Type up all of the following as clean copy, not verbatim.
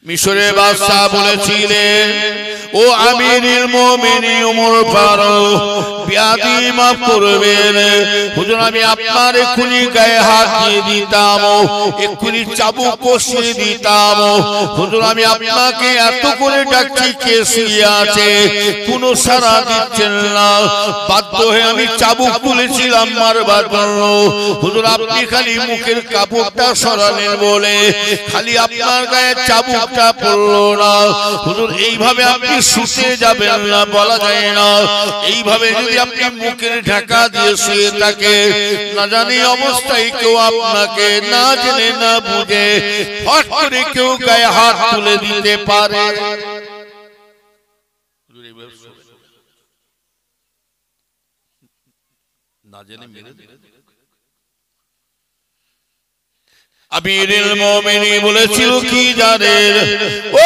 মিশরের বাদশা বলেছিলেন, ও আমিরুল মুমিনিন ওমর ফারুক, বিয়াদি মাফ করবেন হুজুর, আমি আপনার এক্ষুনি গায়ে হাত দিয়ে দিতাম, এক্ষুনি চাবুক কষিয়ে দিতাম। হুজুর আমি আপনাকে এত করে ডাকছি, কে শুয়ে আছে, কোনো সাড়া দিচ্ছেন না। বাধ্য হয়ে আমি চাবুক তুলেছিলাম মারবার জন্য। হুজুর আপনি খালি মুখের কাপড়টা সরালেন বলে খালি আপনার গায়ে চাবুকটা পড়লো না। হুজুর এইভাবে আপনি শুতে যাবেন না, বলা যায় না। এইভাবে যদি আপনি মুখের ঢাকা দিয়ে শুয়ে থাকে, না জানি অবস্থায় কেউ আপনাকে না জেনে না বুঝে ফট করে কেউ গায়ে হাত তুলে দিতে পারে। না জেনে মেরে আমিরুল মুমিনিন বলেছিল কি জানেন, ও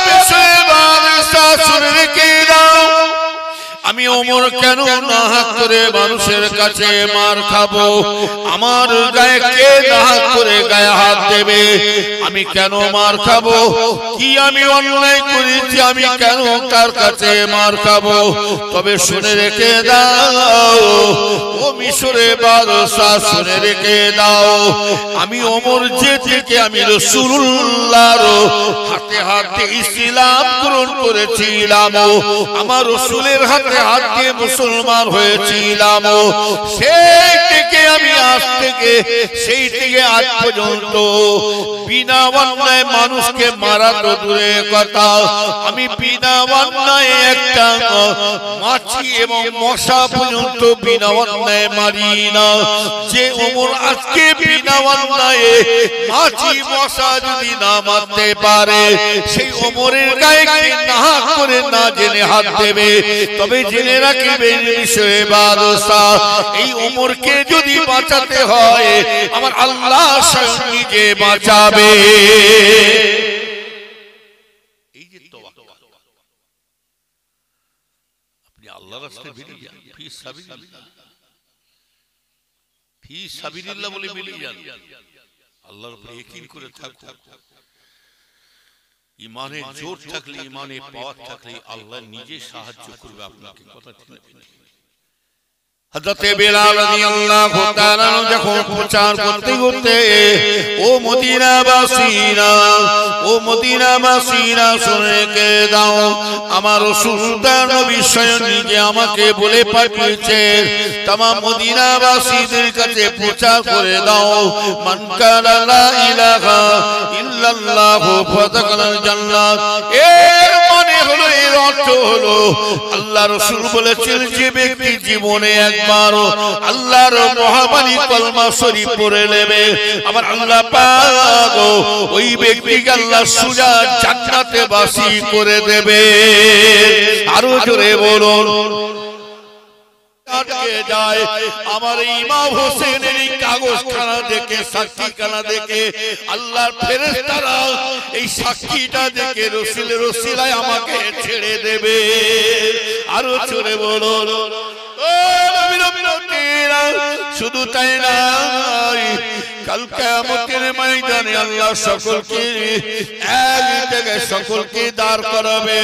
বিশ্বের বাদশা শুনে রেখে দাও, আমি ওমর কেন না হাত করে মানুষের কাছে মার খাবো? আমার গায়ে কে না হাত করে গায়ে হাত দেবে? আমি কেন মার খাবো? কি আমি অন্যায় করেছি? আমি কেন তার কাছে মার খাবো? তবে শুনে রেখে দাও, ও মিশরের বাদশা শুনে রেখে দাও, আমি ওমর যে থেকে আমি রাসূলুল্লাহর হাতে হাতে ইসলাম গ্রহণ করেছিলাম, আমার রাসূলের হাতে হাত দিয়ে মুসলমান হয়েছিলাম, সেই থেকে আমি আজ থেকে সেই থেকে আজ পর্যন্ত বিনা অন্যায় মানুষকে মারা তো দূরের কথা, আমি বিনা অন্যায় একটা মাছি এবং মশা পর্যন্ত বিনা অন্যায় মারি না। যে ওমর আজকে বিনা অন্যায় মাছি মশা যদি না মারতে পারে, সেই ওমরের গায়ে কি না হাত করে না জেনে হাত দেবে? তবে জেনে রাখবেন মিশরের বাদশা, এই ওমরকে যদি বাঁচাতে হয় আমার আল্লাহ স্বয়ং নিজে বাঁচাবে। এই যে তাওয়াক্কুল, আপনি আল্লাহর রাস্তায় বেরিয়ে যান, ফি সাবিলিল্লাহ, ফি সাবিলিল্লাহ বলে বেরিয়ে যান, আল্লাহর উপরে ইয়াকিন করে থাকুন। ইমানের জোর থাকলে, ইমানের পাওয়ার থাকলে আল্লাহ নিজে সাহায্য করবে আপনাকে। কথা ঠিক না? হযরত বেলাল রাদিয়াল্লাহু তাআলা যখন প্রচার করতে করতে, ও মদিনাবাসীরা, ও মদিনাবাসীরা শুনে কে দাও, আমার রাসূলুল্লাহ নবী স্বয়ং নিজে আমাকে বলে পাঠিয়েছেন तमाम মদিনাবাসীদের কাছে প্রচার করে দাও, মান কালা লা ইলাহা ইল্লাল্লাহু ফাদাখালাল জান্নাত। এর মানে হলো, এর অর্থ হলো আল্লাহ রাসূল বলেছেন, যে ব্যক্তি জীবনে একবার আল্লাহর মহাবাণী কলমা শরীফ পড়ে নেবে, আমার আল্লাহ পাক ওই ব্যক্তিকে আল্লাহ সোজা জান্নাতে বাসী করে দেবে। আরো জোরে বলুন। যায় আমার ইমাম হোসেনের কাগজখানা দেখে, সাক্ষীখানা দেখে আল্লাহর ফেরেশতারা এই সাক্ষীটা দেখে রাসূলের ওসিলায় আমাকে ছেড়ে দেবে। আরো জোরে বলুন। শুধু তাই নয়, কাল কিয়ামতের ময়দানে আল্লাহ সকলকে এক জায়গায় সকলকে দাঁড় করাবে।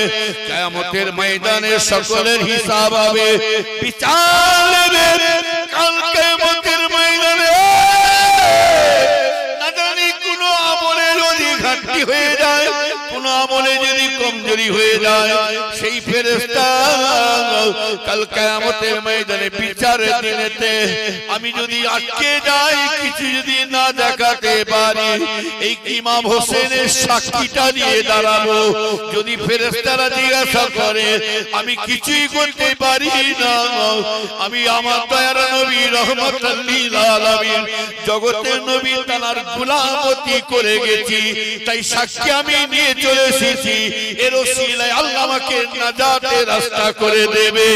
কিয়ামতের ময়দানে সকলের হিসাব হবে, বিচার নেবে। কাল কিয়ামতের ময়দানে না জানি কোন আমলে যদি ঘাটতি হয়ে যায়, কোন আমলে যদি কমজোরি হয়ে যায়, সেই ফেরেশতা কাল কিয়ামতের ময়দানে বিচারের দিনেতে আমি যদি আটকে যাই, কিছু যদি না দেখাতে পারি, এই ইমাম হোসেনের সাক্ষীটা নিয়ে দাঁড়াবো। যদি ফেরেশতারা জিজ্ঞাসা করে, আমি কিছুই করতে পারি না, আমি আমার দয়ার নবী রহমাতুল লিল আলামিন জগতের নবী তার গোলামতি করে গেছি, তাই সাক্ষী আমি নিয়ে চলে এসেছি, এর ওসিলায় আল্লাহ আমাকে নাজাতের রাস্তা করে দেবে।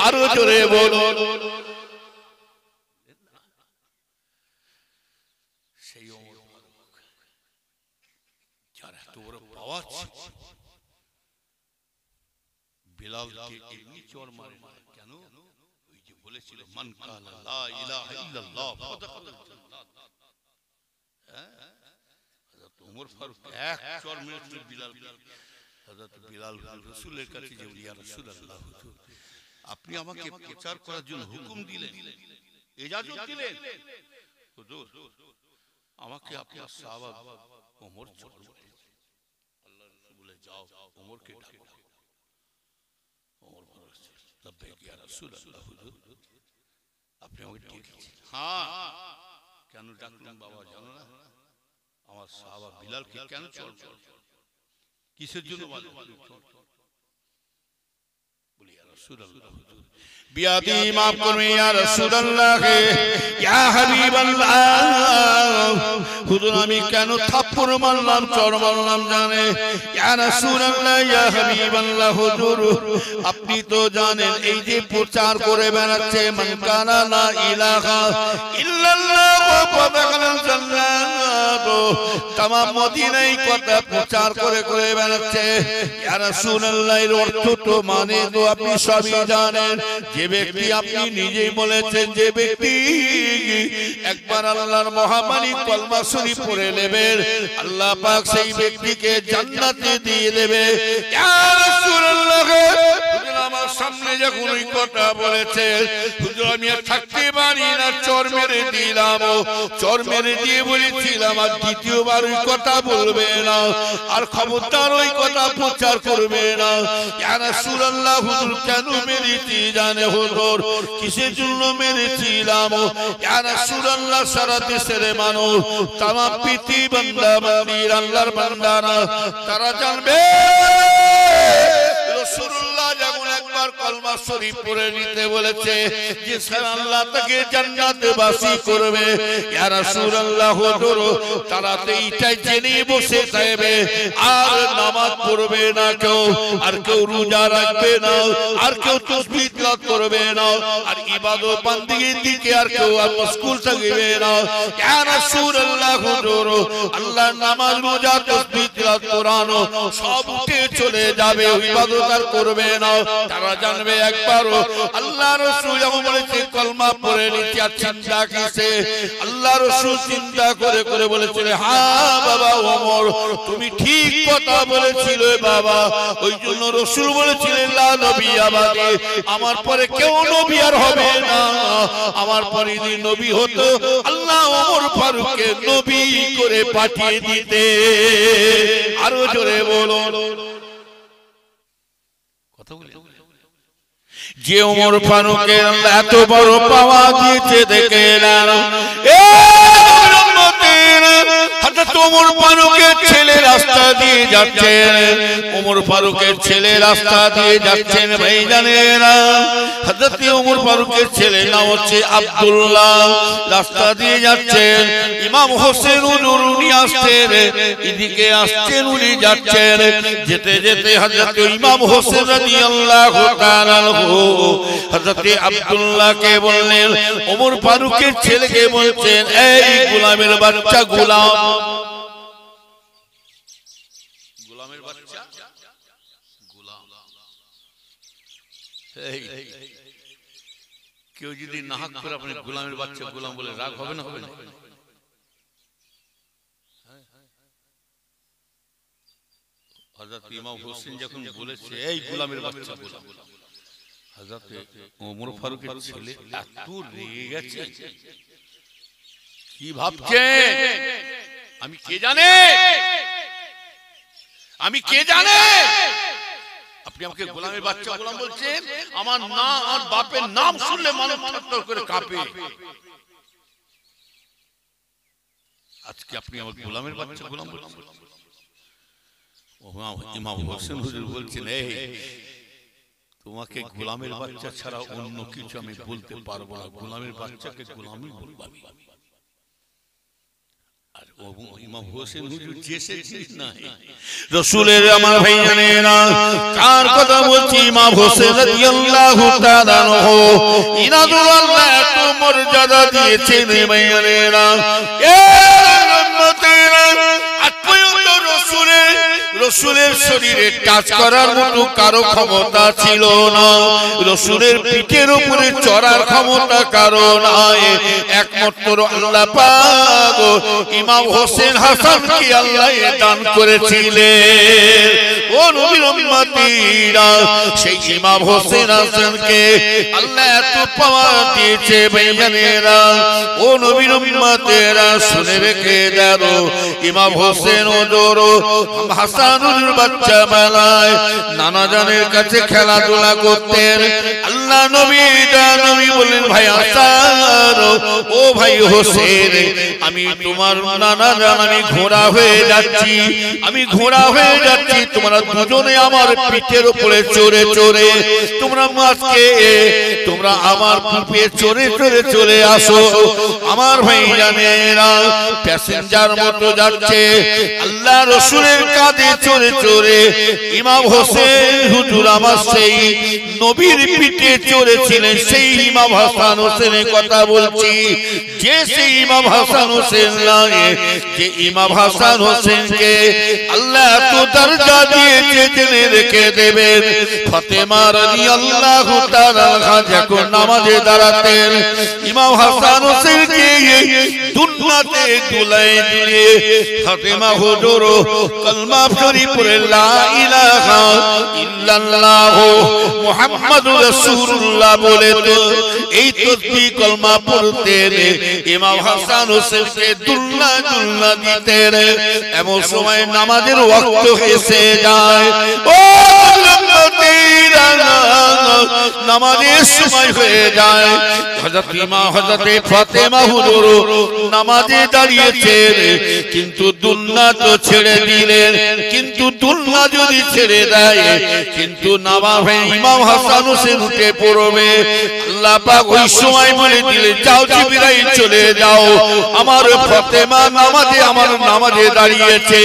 আরো জোরে বলুন। সেই ওমর ফারুক যার এত বড় পাওয়ার, বেলালকে এমনি চড় মারে না কেন? ওই যে বলেছিল, মান কালা লা ইলাহা ইল্লাল্লাহ ফাদাখালাল জান্নাত। হযরত ওমর ওমর ফারুক এক চর মেরেছিল বিলাল। হযরত বিলাল রাসূলের কাছে যে ইয়া রাসূলুল্লাহ আপনি আমাকে প্রচার করার জন্য হুকুম দিলেন, ইজাজত দিলেন, হুজুর আমাকে আপনার সাহাবা ওমর চর মারে। আল্লাহর রাসূল বলে যাও ওমরকে ডাকো। ওমর বলছে লাব্বাইক ইয়া রাসূলুল্লাহ হুজুর আপনি আমাকে ডেকেছেন। হ্যাঁ কেন ডাকলেন বাবা জানো না? আমার সাহাবা বিলালকে কেন চর কিসের জন্য বলে? বলি ইয়া রাসূলুল্লাহ বিয়াদি মাফ করবে ইয়া রাসূলুল্লাহ ইয়া হাবিবাল্লাহ হুজুর আমি কেন থাপ্পড় মারলাম চর মারলাম জানে? ইয়া রাসূলুল্লাহ ইয়া হাবিবাল্লাহ হুজুর আপনি তো জানেন এই যে প্রচার করে বেড়াচ্ছে মান কানা লা ইলাহা ইল্লাল্লাহ ওয়া দাখালাল জান্নাত तमाम মদিনায় কথা প্রচার করে করে বেড়াচ্ছে। ইয়া রাসূলুল্লাহ এর অর্থ তো মানে তো আপনি সবই জানেন। যে ব্যক্তি আপনি নিজেই বলেছেন যে ব্যক্তি একবার আল্লাহর মহামানী কলমা শরীফ পড়ে নেবেন আল্লাহ পাক সেই ব্যক্তিকে জান্নাতে দিয়ে দেবে। ইয়া রাসূলুল্লাহ আমার সামনে যখন ওই কথা বলেছে হুজুর আমি আর থাকতে পারি না, চর মেরে দিলাম। চর মেরে দিয়ে বলেছিলাম আর দ্বিতীয়বার ওই কথা বলবে না, আর খবরদার ওই কথা প্রচার করবে না। ইয়া রাসূলুল্লাহ হুজুর কেন মেরেছি জানে হুজুর? কিসের জন্য মেরেছিলাম? ইয়া রাসূলুল্লাহ সারা দেশের মানুষ তামাম পৃথিবী বান্দা বান্দির আল্লাহর বান্দারা তারা জানবে রাসূলুল্লাহ যখন একবার কলমা শরীফ পড়ে নিতে বলেছে যে আল্লাহ তাকে জান্নাতবাসী করবে। ইয়া রাসূলুল্লাহ হুজুর তারা তো এইটাই জেনে বসে থাকবে আর নামাজ পড়বে না কেউ, আর কেউ রোজা রাখবে না, আর কেউ তাসবিহ তিলাওয়াত করবে না, আর ইবাদত বান্দিগির দিকে আর কেউ মশগুল থাকবে না। ইয়া রাসূলুল্লাহ হুজুর আল্লাহর নামাজ রোজা তাসবিহ তিলাওয়াত কোরআন সব উঠে চলে যাবে, ইবাদত আর করবে না। তারা জানবে একবার আল্লাহ রাসূল যখন বলেছে কলমা পড়ে নিতে আর চিন্তা কিসে? আল্লাহ রাসূল চিন্তা করে করে বলেছিল হ্যাঁ বাবা ওমর তুমি ঠিক কথা বলেছিলে বাবা। ওই জন্য রাসূল বলেছিলেন লা নবী আবাদে আমার পরে কেউ নবী আর হবে না, আমার পরে যদি নবী হতো আল্লাহ ওমর ফারুককে নবী করে পাঠিয়ে দিতে। আরো জোরে বলো যে ওমর ফারুকের আল্লাহ এত বড় পাওয়া দিয়েছে দেখে না। হযরত ওমর ফারুকের ছেলে রাস্তা দিয়ে যাচ্ছেন, ওমর ফারুকের ছেলে রাস্তা দিয়ে যাচ্ছেন ভাইজানেরা। হযরত ওমর ফারুকের ছেলে নাম হচ্ছে আব্দুল্লাহ, রাস্তা দিয়ে যাচ্ছেন। ইমাম হোসেন উনি আসছেন, এদিকে আসছেন উনি যাচ্ছেন। যেতে যেতে হযরত ইমাম হোসেন রাদিয়াল্লাহু তাআলা হযরত আব্দুল্লাহকে বললেন, ওমর ফারুকের ছেলেকে বলছেন এই গোলামের বাচ্চা গোলাম, গোলামের বাচ্চা গোলাম। কেউ যদি নাহক করে আপনি গোলামের বাচ্চা গোলাম বলে রাগ হবে না? হবে না? হযরত ইমাম হোসেন যখন বলেছে এই গোলামের বাচ্চা গোলাম, হযরত ওমর ফারুকের ছেলে এত রেগে গেছে, কি ভাবছে আমি কে জানে, আমি কে জানে আপনি আমাকে গোলামের বাচ্চা গোলাম বলছেন? আমার নাম আর বাপের নাম শুনলে মানুষ থরথর করে কাঁপে। আজকে আপনি আমার গোলামের বাচ্চা গোলাম বলছেন? ইমাম হোসেন হুজুর বলছেন এই তোমাকে গোলামের বাচ্চা ছাড়া অন্য কিছু আমি বলতে পারবো না, গোলামের বাচ্চাকে গোলামই বলবো আমি। আর ইমাম হোসেন হুজুর জেসে জিনিস নাই রাসূলের আমার ভাইজানেরা কার কথা বলছি? ইমাম হোসেন রাদিয়াল্লাহু তাআলা আনহু ইনাদুল আল্লাহ এত মর্যাদা দিয়েছেন ভাইজানেরা। এ উম্মতেরা আত্মীয় রাসূলের রসুলের শরীরে টাচ করার মতো কারো ক্ষমতা ছিল না, রসুলের পিঠের উপরে চড়ার ক্ষমতা কারো নাই, একমাত্র আল্লাহ পাক ইমাম হোসেন হাসানকে আল্লাহ দান করেছিলেন। ও নবীর উম্মতিরা, সেই ইমাম হোসেন হাসানকে আল্লাহ এত পাওয়ার দিয়েছে ভাইজানেরা। ও নবীর উম্মতেরা, শুনে রেখে দাও, ইমাম হোসেন ওজোর হাসানুর বাচ্চা বেলায় নানা জানের কাছে খেলাধুলা করতেন। আল্লাহ নবী বলেন, ভাই হাসান, ও ভাই হোসেন, আমি তোমার নানা জান, আমি ঘোড়া হয়ে যাচ্ছি, আমি ঘোড়া হয়ে যাচ্ছি, তোমরা দুজনে আমার পিঠের উপরে চড়ে চড়ে তোমরা মাঝকে তোমরা আমার পিঠে চড়ে চড়ে চলে আসো। আমার ভাই জানেরা প্যাসেঞ্জার মতো যাচ্ছে, আল্লাহ রসুলের কাঁধে চড়ে চড়ে ইমাম হোসেন হুজুর আমার সেই নবীর পিঠে চড়েছিলেন। সেই ইমাম হাসান হোসেনের কথা বলছি, যে সেই ইমাম হাসান হোসেন লাগে, যে ইমাম হাসান হোসেনকে আল্লাহ এত দরজা দিয়েছে জেনে রেখে দেবেন। ফাতেমা রাদিয়াল্লাহু তাআলা যখন নামাজে দাঁড়াতেন, ইমাম হাসান হোসেনকে দুনিয়াতে দুলাই দিয়ে ফাতেমা হুজুর কলমা শরীফ পড়ে লা ইলাহা ইল্লাল্লাহ মুহাম্মাদুর রাসূলুল্লাহ বলে তো এই তাসবিহ কলমা পড়তেন। ইমাম হাসান হোসেনকে দুল্লা দুল্লা দিতেন। এমন সময় নামাজের ওয়াক্ত এসে যায়, ও নামাজের সময় হয়ে যায়, হযরত ফাতেমা হুজুর নামাজে দাঁড়িয়েছেন, কিন্তু দুলনা তো ছেড়ে দিলেন। কিন্তু দুলনা যদি ছেড়ে দেয়, কিন্তু নামাজে ইমাম হাসান হোসেন উঠে পড়বে। আল্লাহ পাক ওই সময় বলে দিলেন, যাও জিবরাইল চলে যাও, আমার ফাতেমা নামাজে আমার নামাজে দাঁড়িয়েছে,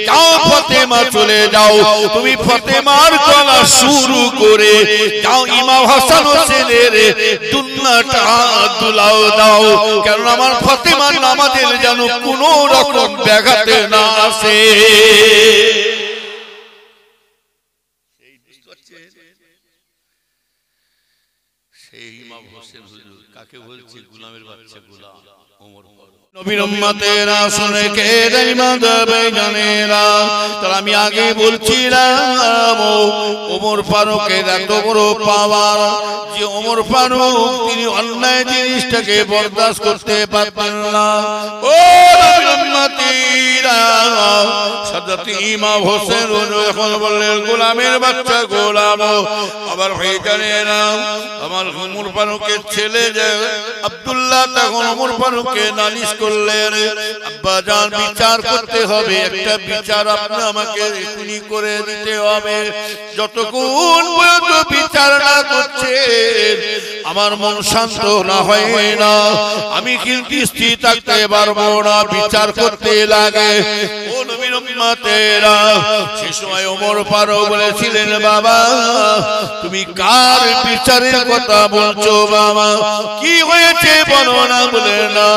যাও ফাতেমা চলে যাও, তুমি ফাতেমার গলা শুরু করে যাও ইমাম হাসান হোসেনের দুলনাটা দুলাও দাও, কারণ আমার ফাতেমার নামাজের যেন কোনো রকম ব্যাঘাত না আসে। সেই ইমাম হোসেন হুজুর কাকে বলছি? গোলামের বাচ্চা গোলাম ওমর ফারুক। নবীর উম্মতেরা শুনে কে জানেরা, জানেরা তাহলে আমি আগে বলছিলাম ওমর ফারুকের এত বড় পাওয়ার, যে ওমর ফারুক তিনি অন্যায় জিনিসটাকে বরদাস্ত করতে পারতেন না। ও নবীর উম্মতেরা, হযরত ইমাম হোসেন যখন বললেন গোলামের বাচ্চা গোলাম, আবার ভাই জানেরা আমার ওমর ফারুকের ছেলে যে আব্দুল্লাহ তখন ওমর ফারুককে নালিশ করলেন, আব্বা জান বিচার করতে হবে, একটা বিচার আপনি আমাকে এখনই করে দিতে হবে। যতক্ষণ পর্যন্ত বিচার না করছেন আমার মন শান্ত না হয় না, আমি কিন্তু স্থির থাকতে পারবো না, বিচার করতে লাগে। ও নবীর উম্মতেরা, সে সময় ওমর ফারুক বলেছিলেন, বাবা তুমি কার বিচারের কথা বলছো? বাবা কি হয়েছে বলো না? বলে না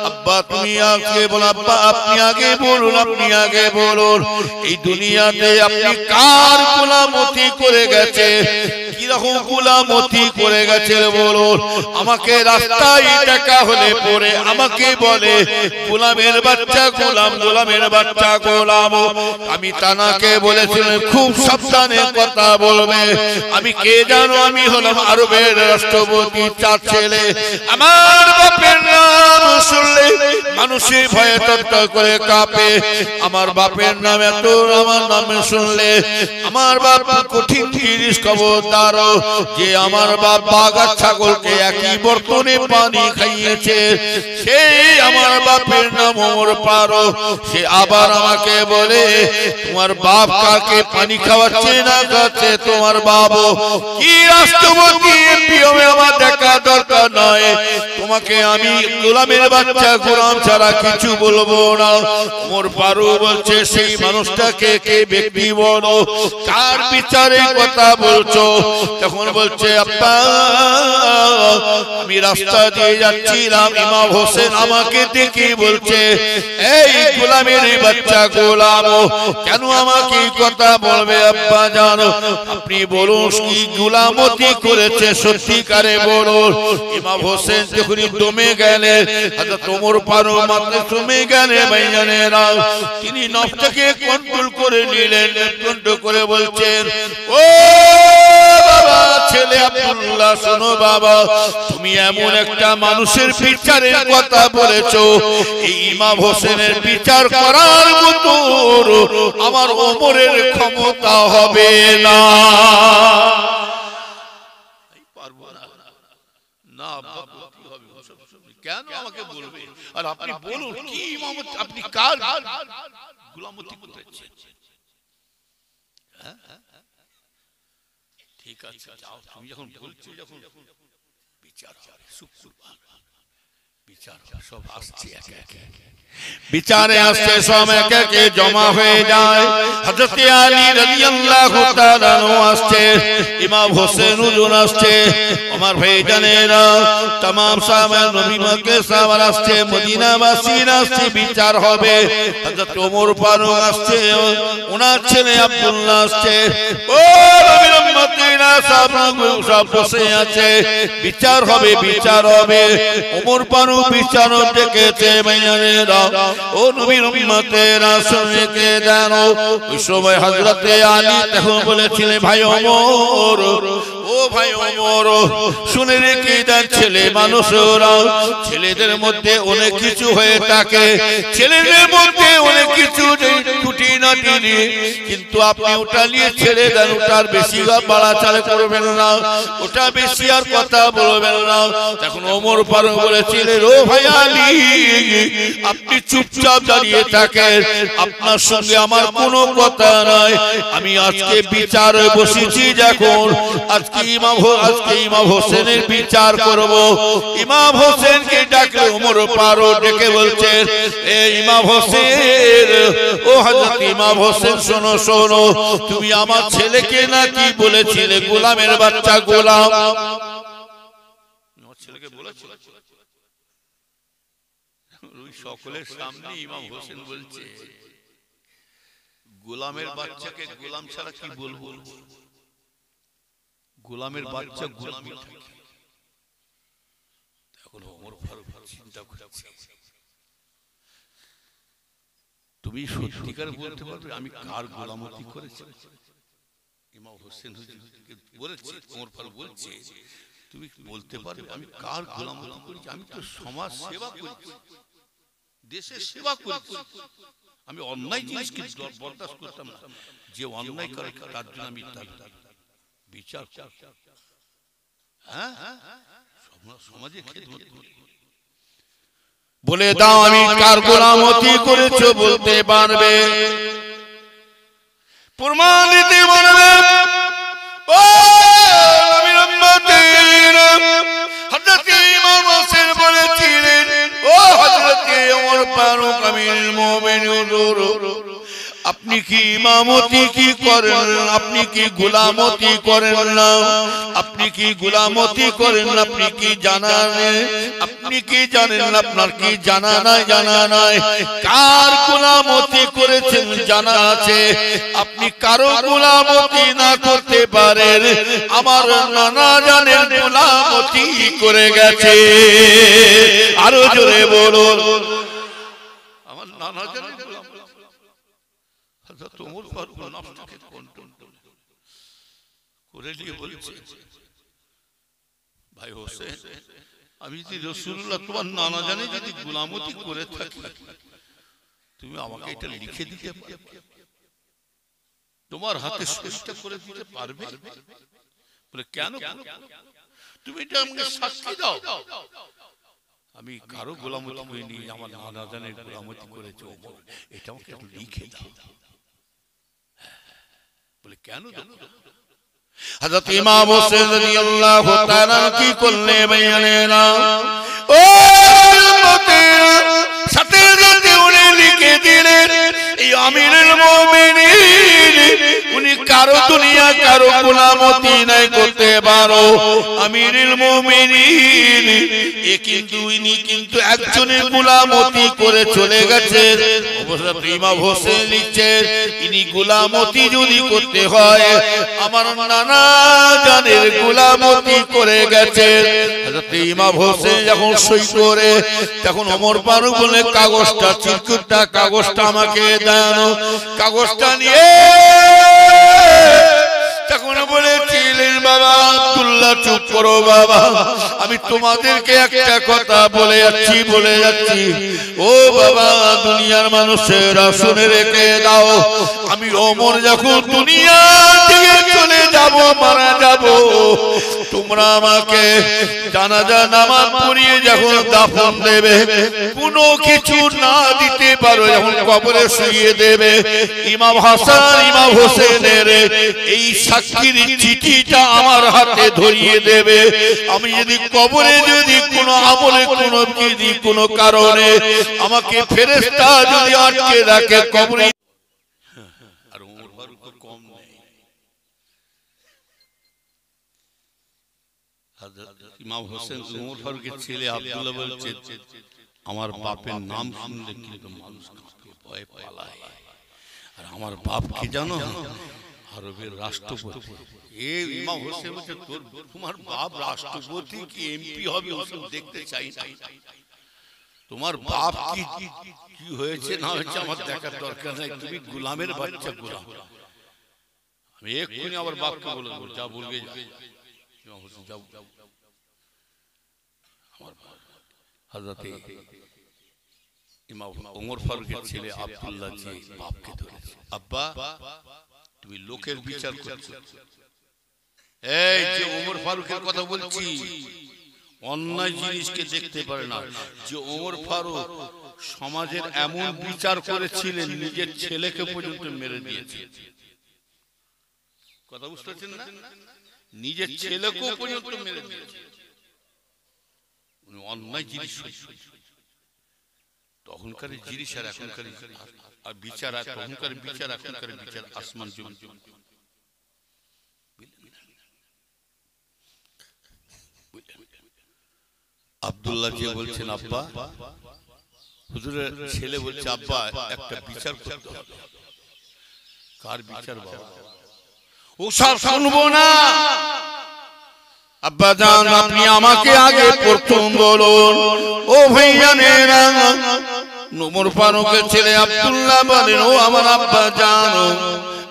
আব্বা তুমি আগে বল, আব্বা আপনি আগে বলুন, আপনি আগে বলুন, এই দুনিয়াতে আপনি কার গোলামতি করে গেছে? কিরকম গোলামতি করে গেছে বলুন? আমাকে রাস্তায় টাকা হলে পরে আমাকে বলে গোলামের বাচ্চা গোলাম, গোলামের বাচ্চা গোলাম। আমি তানাকে বলেছিলাম খুব সাবধানে কথা বলবে, আমি কে জানো, আমি হলাম আরবের রাষ্ট্রপতি, চার ছেলে। আমার বাপের নাম শুনলে মানুষের ভয়ে তত্ত্ব করে কাঁপে। আমার বাপের নাম এত, আমার নাম শুনলে আমার বাপ কঠিন জিনিস খবরদার, যে আমার বাপ বাঘা ছাগলকে একই বর্তনে পানি খাইয়েছে, সেই আমার বাপের নাম ওমর ফারুক। সে আবার আমাকে বলে তোমার বাপ কাকে পানি খাওয়াচ্ছে না খাচ্ছে? তোমার বাবা কি রাষ্ট্রপতি এমপি হবে আমার দেখা দরকার নয়, তোমাকে আমি গোলামের বাচ্চা গোলাম ছাড়া কিছু বলবো না। ওমর ফারুক বলছে সেই মানুষটাকে কে ব্যক্তি বলো, কার বিচারে কথা বলছো? তখন বলছে আব্বা আমি রাস্তা দিয়ে যাচ্ছিলাম, ইমাম হোসেন আমাকে দেখে বলছে এই গোলামের বাচ্চা গোলাম কেন আমাকে কথা বলবে আব্বা জানো, আপনি বলুন কি গোলামতি করেছে সত্যিকারে বলুন। ইমাম হোসেন যখন দমে গেলেন, হযরত ওমর ফারুক মাত্র দমে গেলেন ভাইজানেরা, তিনি নফসকে কন্ট্রোল করে নিলেন, কন্ট্রোল করে বলছেন ও বাবা ছেলে আব্দুল্লাহ শোনো বাবা, তুমি এমন একটা মানুষের বিচারের কথা বলেছো, এই ইমাম হোসেনের বিচার করার মতো আমার ওমরের ক্ষমতা হবে না। কেন আমাকে বলবে? আর আপনি বলুন কি ইমামত, আপনি কার গোলামতি করতেছেন? ঠিক আছে যাও, তুমি যখন বলছো যখন বিচার বিচার সব আসছে একে একে, বিচারে আসছে সব একে একে জমা হয়ে যায়। হযরত আলী রাদিয়াল্লাহু তাআলা আসছে, ইমাম হোসেন হুজুর আসছে, ওমর ভাইজানেরা तमाम সাহাবা নবী মক্কা সাহাবা আসছে, মদিনাবাসীরা আসছে, বিচার হবে। হযরত ওমর ফারুক আসছে, ওনার ছেলে আব্দুল্লাহ আসছে, ও নবীর উম্মতিরা সব বসে আছে, বিচার হবে বিচার হবে। ওমর ফারুক বিচার দেখেছে ভাইজানেরা, ও নবীর উম্মতেরা শুনে জানো। ওই সময় হযরত আলী তখন বলেছিলেন ভাই ওমর, ও ভাই ওমর শুনে রেখে দেন, ছেলে মানুষরা ছেলেদের মধ্যে অনেক কিছু হয়ে থাকে, ছেলেদের মধ্যে অনেক কিছু ত্রুটি নাটি, কিন্তু আপনি ওটা নিয়ে ছেড়ে দেন, ওটার বেশি বাড়াচাড়া করবেন না, ওটা বেশি আর কথা বলবেন না। তখন ওমর ফারুক বলেছিলেন ও ভাই আলী আপনি চুপচাপ দাঁড়িয়ে থাকেন, আপনার সঙ্গে আমার কোনো কথা নাই, আমি আজকে বিচারে বসেছি, যখন আজকে ইমাম হোসেনের বিচার করব। ইমাম হোসেনকে ডাকলে ওমর ফারুক ডেকে বলছেন এ ইমাম হোসেন, ও হযরত ইমাম হোসেন শোনো শোনো, তুমি আমার ছেলেকে নাকি বলেছিলে গোলামের বাচ্চা গোলাম, আমার ছেলেকে বলেছিলে? সকলের সামনে ইমাম হোসেন বলছে গোলামের বাচ্চাকে গোলাম ছাড়া কি বলবো, গোলামের বাচ্চা গোলামি থাকে। এখন ওমর ফারুক চিন্তা করছে তুমি সত্যিকার বলতে পারবে আমি কার গোলামতি করেছি? ইমাম হোসেন হুজুরকে বলেছে, ওমর ফারুক বলছে তুমি বলতে পারবে আমি কার গোলামতি করেছি? আমি তো সমাজ সেবা করেছি, দেশের সেবা করেছি, আমি অন্যায় জিনিসকে বরদাস্ত করতাম না, যে অন্যায় করে তার জন্য আমি তার বিচার সমাজে খেদমত করি। বলে দাও আমি কার গোলামতি করেছো বলতে পারবে, প্রমাণ দিতে পারবে? ও নবীর উম্মতেরা হযরত ইমাম হোসেন বলেছিলেন ও হযরত ওমর ফারুক আমিরুল মুমিনিন হুজুর আপনি কি ইমামতি কি করেন, আপনি কি গোলামতি করেন না, আপনি কি গোলামতি করেন, আপনি কি জানেন, আপনি কি জানেন, আপনার কি জানা নাই, জানা নাই কার গোলামতি করেছেন জানা আছে, আপনি কারো গোলামতি না করতে পারেন, আমার নানা জানেন গোলামতি করে গেছে। আরো জোরে বলুন আমার নানা জানেন ওমর ফারুক নফসকে কন্ট্রোল করে নিয়ে বলছে ভাই হোসেন আমি যদি রাসূলুল্লাহ তোমার নানা জানে যদি গোলামতি করে থাকি তুমি আমাকে এটা লিখে দিতে পারবে, তোমার হাতে সইটা করে দিতে পারবে? বলে কেন, তুমি এটা আমাকে সাক্ষী দাও আমি কারো গোলামতি করিনি, আমার নানা জানের গোলামতি করেছে, এটা আমাকে একটু লিখে দাও। বলে কেন? হযরত ইমাম হোসেন রাদিয়াল্লাহু তাআলা কি করলে ভাইয়ানেরা, ও উম্মতেরা সাথে সাথে উনি লিখে দিলেন এই আমিরুল মুমিনিন উনি কারো দুনিয়া কারো গোলামতি নাই করতে পারো আমিরুল মুমিনিন কিন্তু ইনি কিন্তু একজনের গোলামতি করে চলে গেছে হযরত ইমাম হোসেন লিখছেন ইনি গোলামতি যদি করতে হয় আমার নানা জানের গোলামতি করে গেছে হযরত ইমাম হোসেন যখন সই করে তখন ওমর ফারুক বলে কাগজটা চিরকুটটা কাগজটা আমাকে দেন কাগজটা নিয়ে তখন বলেছিলেন বাবা আব্দুল্লাহ চুপ করো বাবা আমি তোমাদেরকে একটা কথা বলে যাচ্ছি ও বাবা দুনিয়ার মানুষেরা শুনে রেখে দাও আমি ওমর যখন দুনিয়া থেকে চলে যাব মারা যাব তোমরা আমাকে জানাজা নামাজ পড়িয়ে যখন দাফন দেবে কোনো কিছু না দিতে পারো যখন কবরে শুইয়ে দেবে ইমাম হাসান ইমাম হোসেনের এই সাক্ষীর চিঠিটা আমার হাতে ধরিয়ে দেবে আমি যদি কবরে যদি কোনো আমলে কোনো কারণে আমাকে ফেরেশতা যদি আটকে রাখে কবরে আর ওমর ফারুক তো কম নেই হযরত ইমাম হোসেন ওমর ফারুকের ছেলে আব্দুল্লাহ বলছে আমার বাপের নাম শুনলে কিন্তু মানুষ কাঁপে ভয় পালায় আর আমার বাপ কি জানো আরবের রাষ্ট্রপতি এই ইমাম হোসেন বলছে তোমার বাপ রাষ্ট্রপতি কি এমপি হবে ওসব দেখতে চাই না তোমার বাপ কি হয়েছে না হয়েছে আমার দেখার দরকার নাই তুমি গোলামের বাচ্চা গোলাম আমি এক্ষুনি আমার বাপকে বলে দেবো যা বলবে ইমাম হোসেন যাও আমার হযরত ইমাম ওমর ফারুকের ছেলে আব্দুল্লাহ জি বাপকে ধরেছে আব্বা তুমি লোকের বিচার করছো এই যে ওমর ফারুকের কথা বলছি অন্যায় জিনিসকে দেখতে পারে না যে ওমর ফারুক সমাজের এমন বিচার করেছিলেন নিজের ছেলেকে পর্যন্ত মেরে দিয়েছে কথা বুঝতে পারছেন না নিজের ছেলেকেও পর্যন্ত মেরে দিয়েছে উনি অন্যায় জিনিস তখনকার জিনিস আর এখনকার আর বিচার আর তখনকার বিচার এখনকার বিচার আসমান জমিন আব্দুল্লাহ জি বলছেন আব্বা হুজুরের ছেলে বলছে আব্বা একটা বিচার করতে হবে কার বিচার বাবা ও সব শুনবো না আব্বা জান আপনি আমাকে আগে প্রথম বলুন ও ভাইজানেরা ওমর ফারুকের ছেলে আব্দুল্লাহ বলেন ও আমার আব্বা জান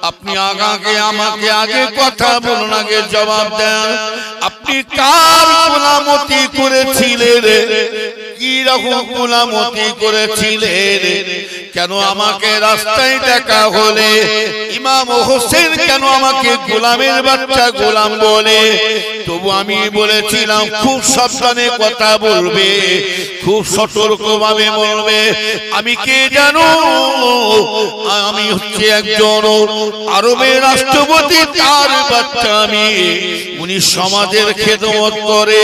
আপনি আমাকে আগে কথা বলুন আগে জবাব দেন আপনি কার গোলামতি করেছিলেন কি রকম গোলামতি করেছিলেন কেন আমাকে রাস্তায় দেখা হলে ইমাম হোসেন কেন আমাকে গোলামের বাচ্চা গোলাম বলে তবু আমি বলেছিলাম খুব সাবধানে কথা বলবে খুব সতর্কভাবে বলবে আমি কে জানো আমি হচ্ছে একজন আরবের রাষ্ট্রপতি তার বাচ্চা আমি উনি সমাজের খেদমত করে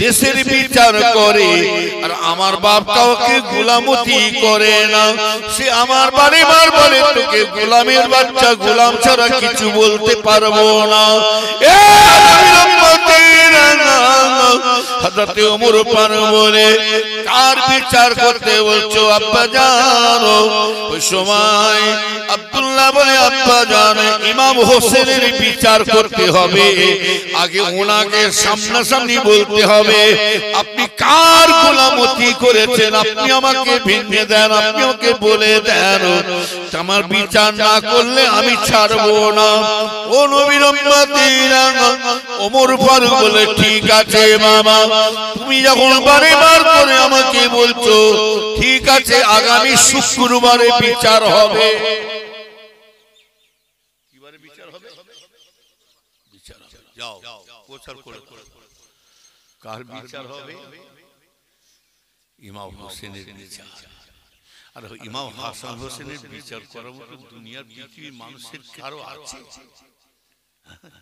দেশের বিচার করে আর আমার বাপ কাউকে গোলামতি করে না সে আমার বারবার বলে তোকে গোলামের বাচ্চা গোলাম ছাড়া কিছু বলতে পারবো না হযরত ওমর ফারুক বলে কার বিচার করতে বলছো আব্বা জানো ওই সময় আব্দুল্লাহ বলে আব্বা জানো ইমাম হোসেনের বিচার করতে হবে আগে ওনাকে সামনাসামনি বলতে হবে আপনি কার গোলামতি করেছেন আপনি আমাকে ভেঙে দেন আপনি ওকে বলে দেন আমার বিচার না করলে আমি ছাড়বো না ও নবীর উম্মতিরা ওমর ফারুক বলে ঠিক আছে মামা তুমি যখন বারবার করে আমাকে বলছো ঠিক আছে আগামী শুক্রবারে বিচার হবে কিবারে বিচার হবে বিচার হবে যাও প্রচার করে কার বিচার হবে ইমাম হোসেনের বিচার আর ইমাম হাসান হোসেনের বিচার করার মতো দুনিয়ার পৃথিবীর মানুষের কারো আছে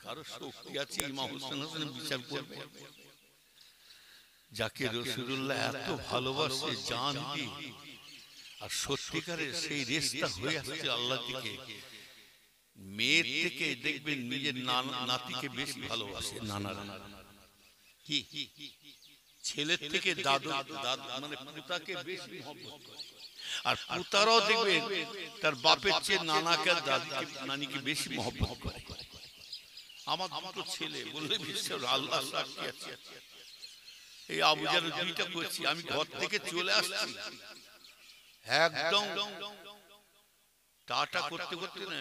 কারো শক্তি আছে ইমাম হোসেনের বিচার করবে যাকে রাসূলুল্লাহ এত ভালোবাসে জান দিয়ে আর সত্যিকারের সেই রেশতা হয়ে আসছে আল্লাহ থেকে মেয়ের থেকে দেখবেন নিজের নাতিকে বেশি ভালোবাসে নানারা, কি ছেলের থেকে দাদু মানে পুতাকে বেশি মহব্বত করে। আর পুতারাও দেখবেন তার বাপের চেয়ে নানাকে দাদিকে নানিকে বেশি মহব্বত করে। আমার দুটো ছেলে বললে বিশ্বাস, আল্লাহ সাক্ষী আছে, এই আবুজার দুইটা করছি, আমি ঘর থেকে চলে আসছি একদম টাটা করতে করতে না,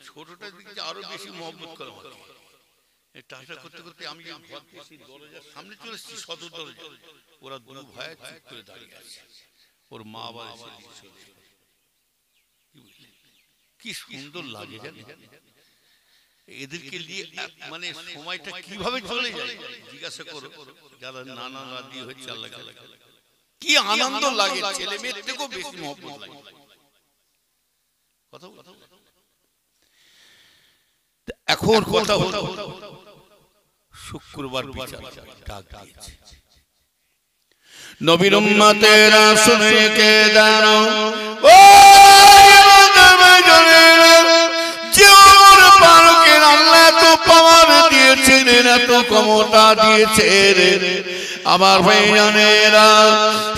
ছোটটা দিকে আরো বেশি মহব্বত করে আমাকে। টাটা করতে করতে আমি ঘর থেকে দরজার সামনে চলে এসেছি, সদর দরজা, ওরা দু ভাই চুপ করে দাঁড়িয়ে আছে, ওর মা আবার এসে কি সুন্দর লাগে জানেন এদেরকে নিয়ে, মানে সময়টা কিভাবে চলে যায় জিজ্ঞাসা করো যারা নানা দাদি হচ্ছে, আল্লাহ কি আনন্দ লাগে, ছেলে মেয়ের থেকেও বেশি মহব্বত লাগে। এখন কথা হলো শুক্রবার বিচার ডাক দিয়েছে, নবীর উম্মতেরা শুনে কে দাঁড়াও, ও আল্লাহ তো পাওয়ার দিয়েছেন, এত ক্ষমতা দিয়েছেন আমার ভাইজানেরা,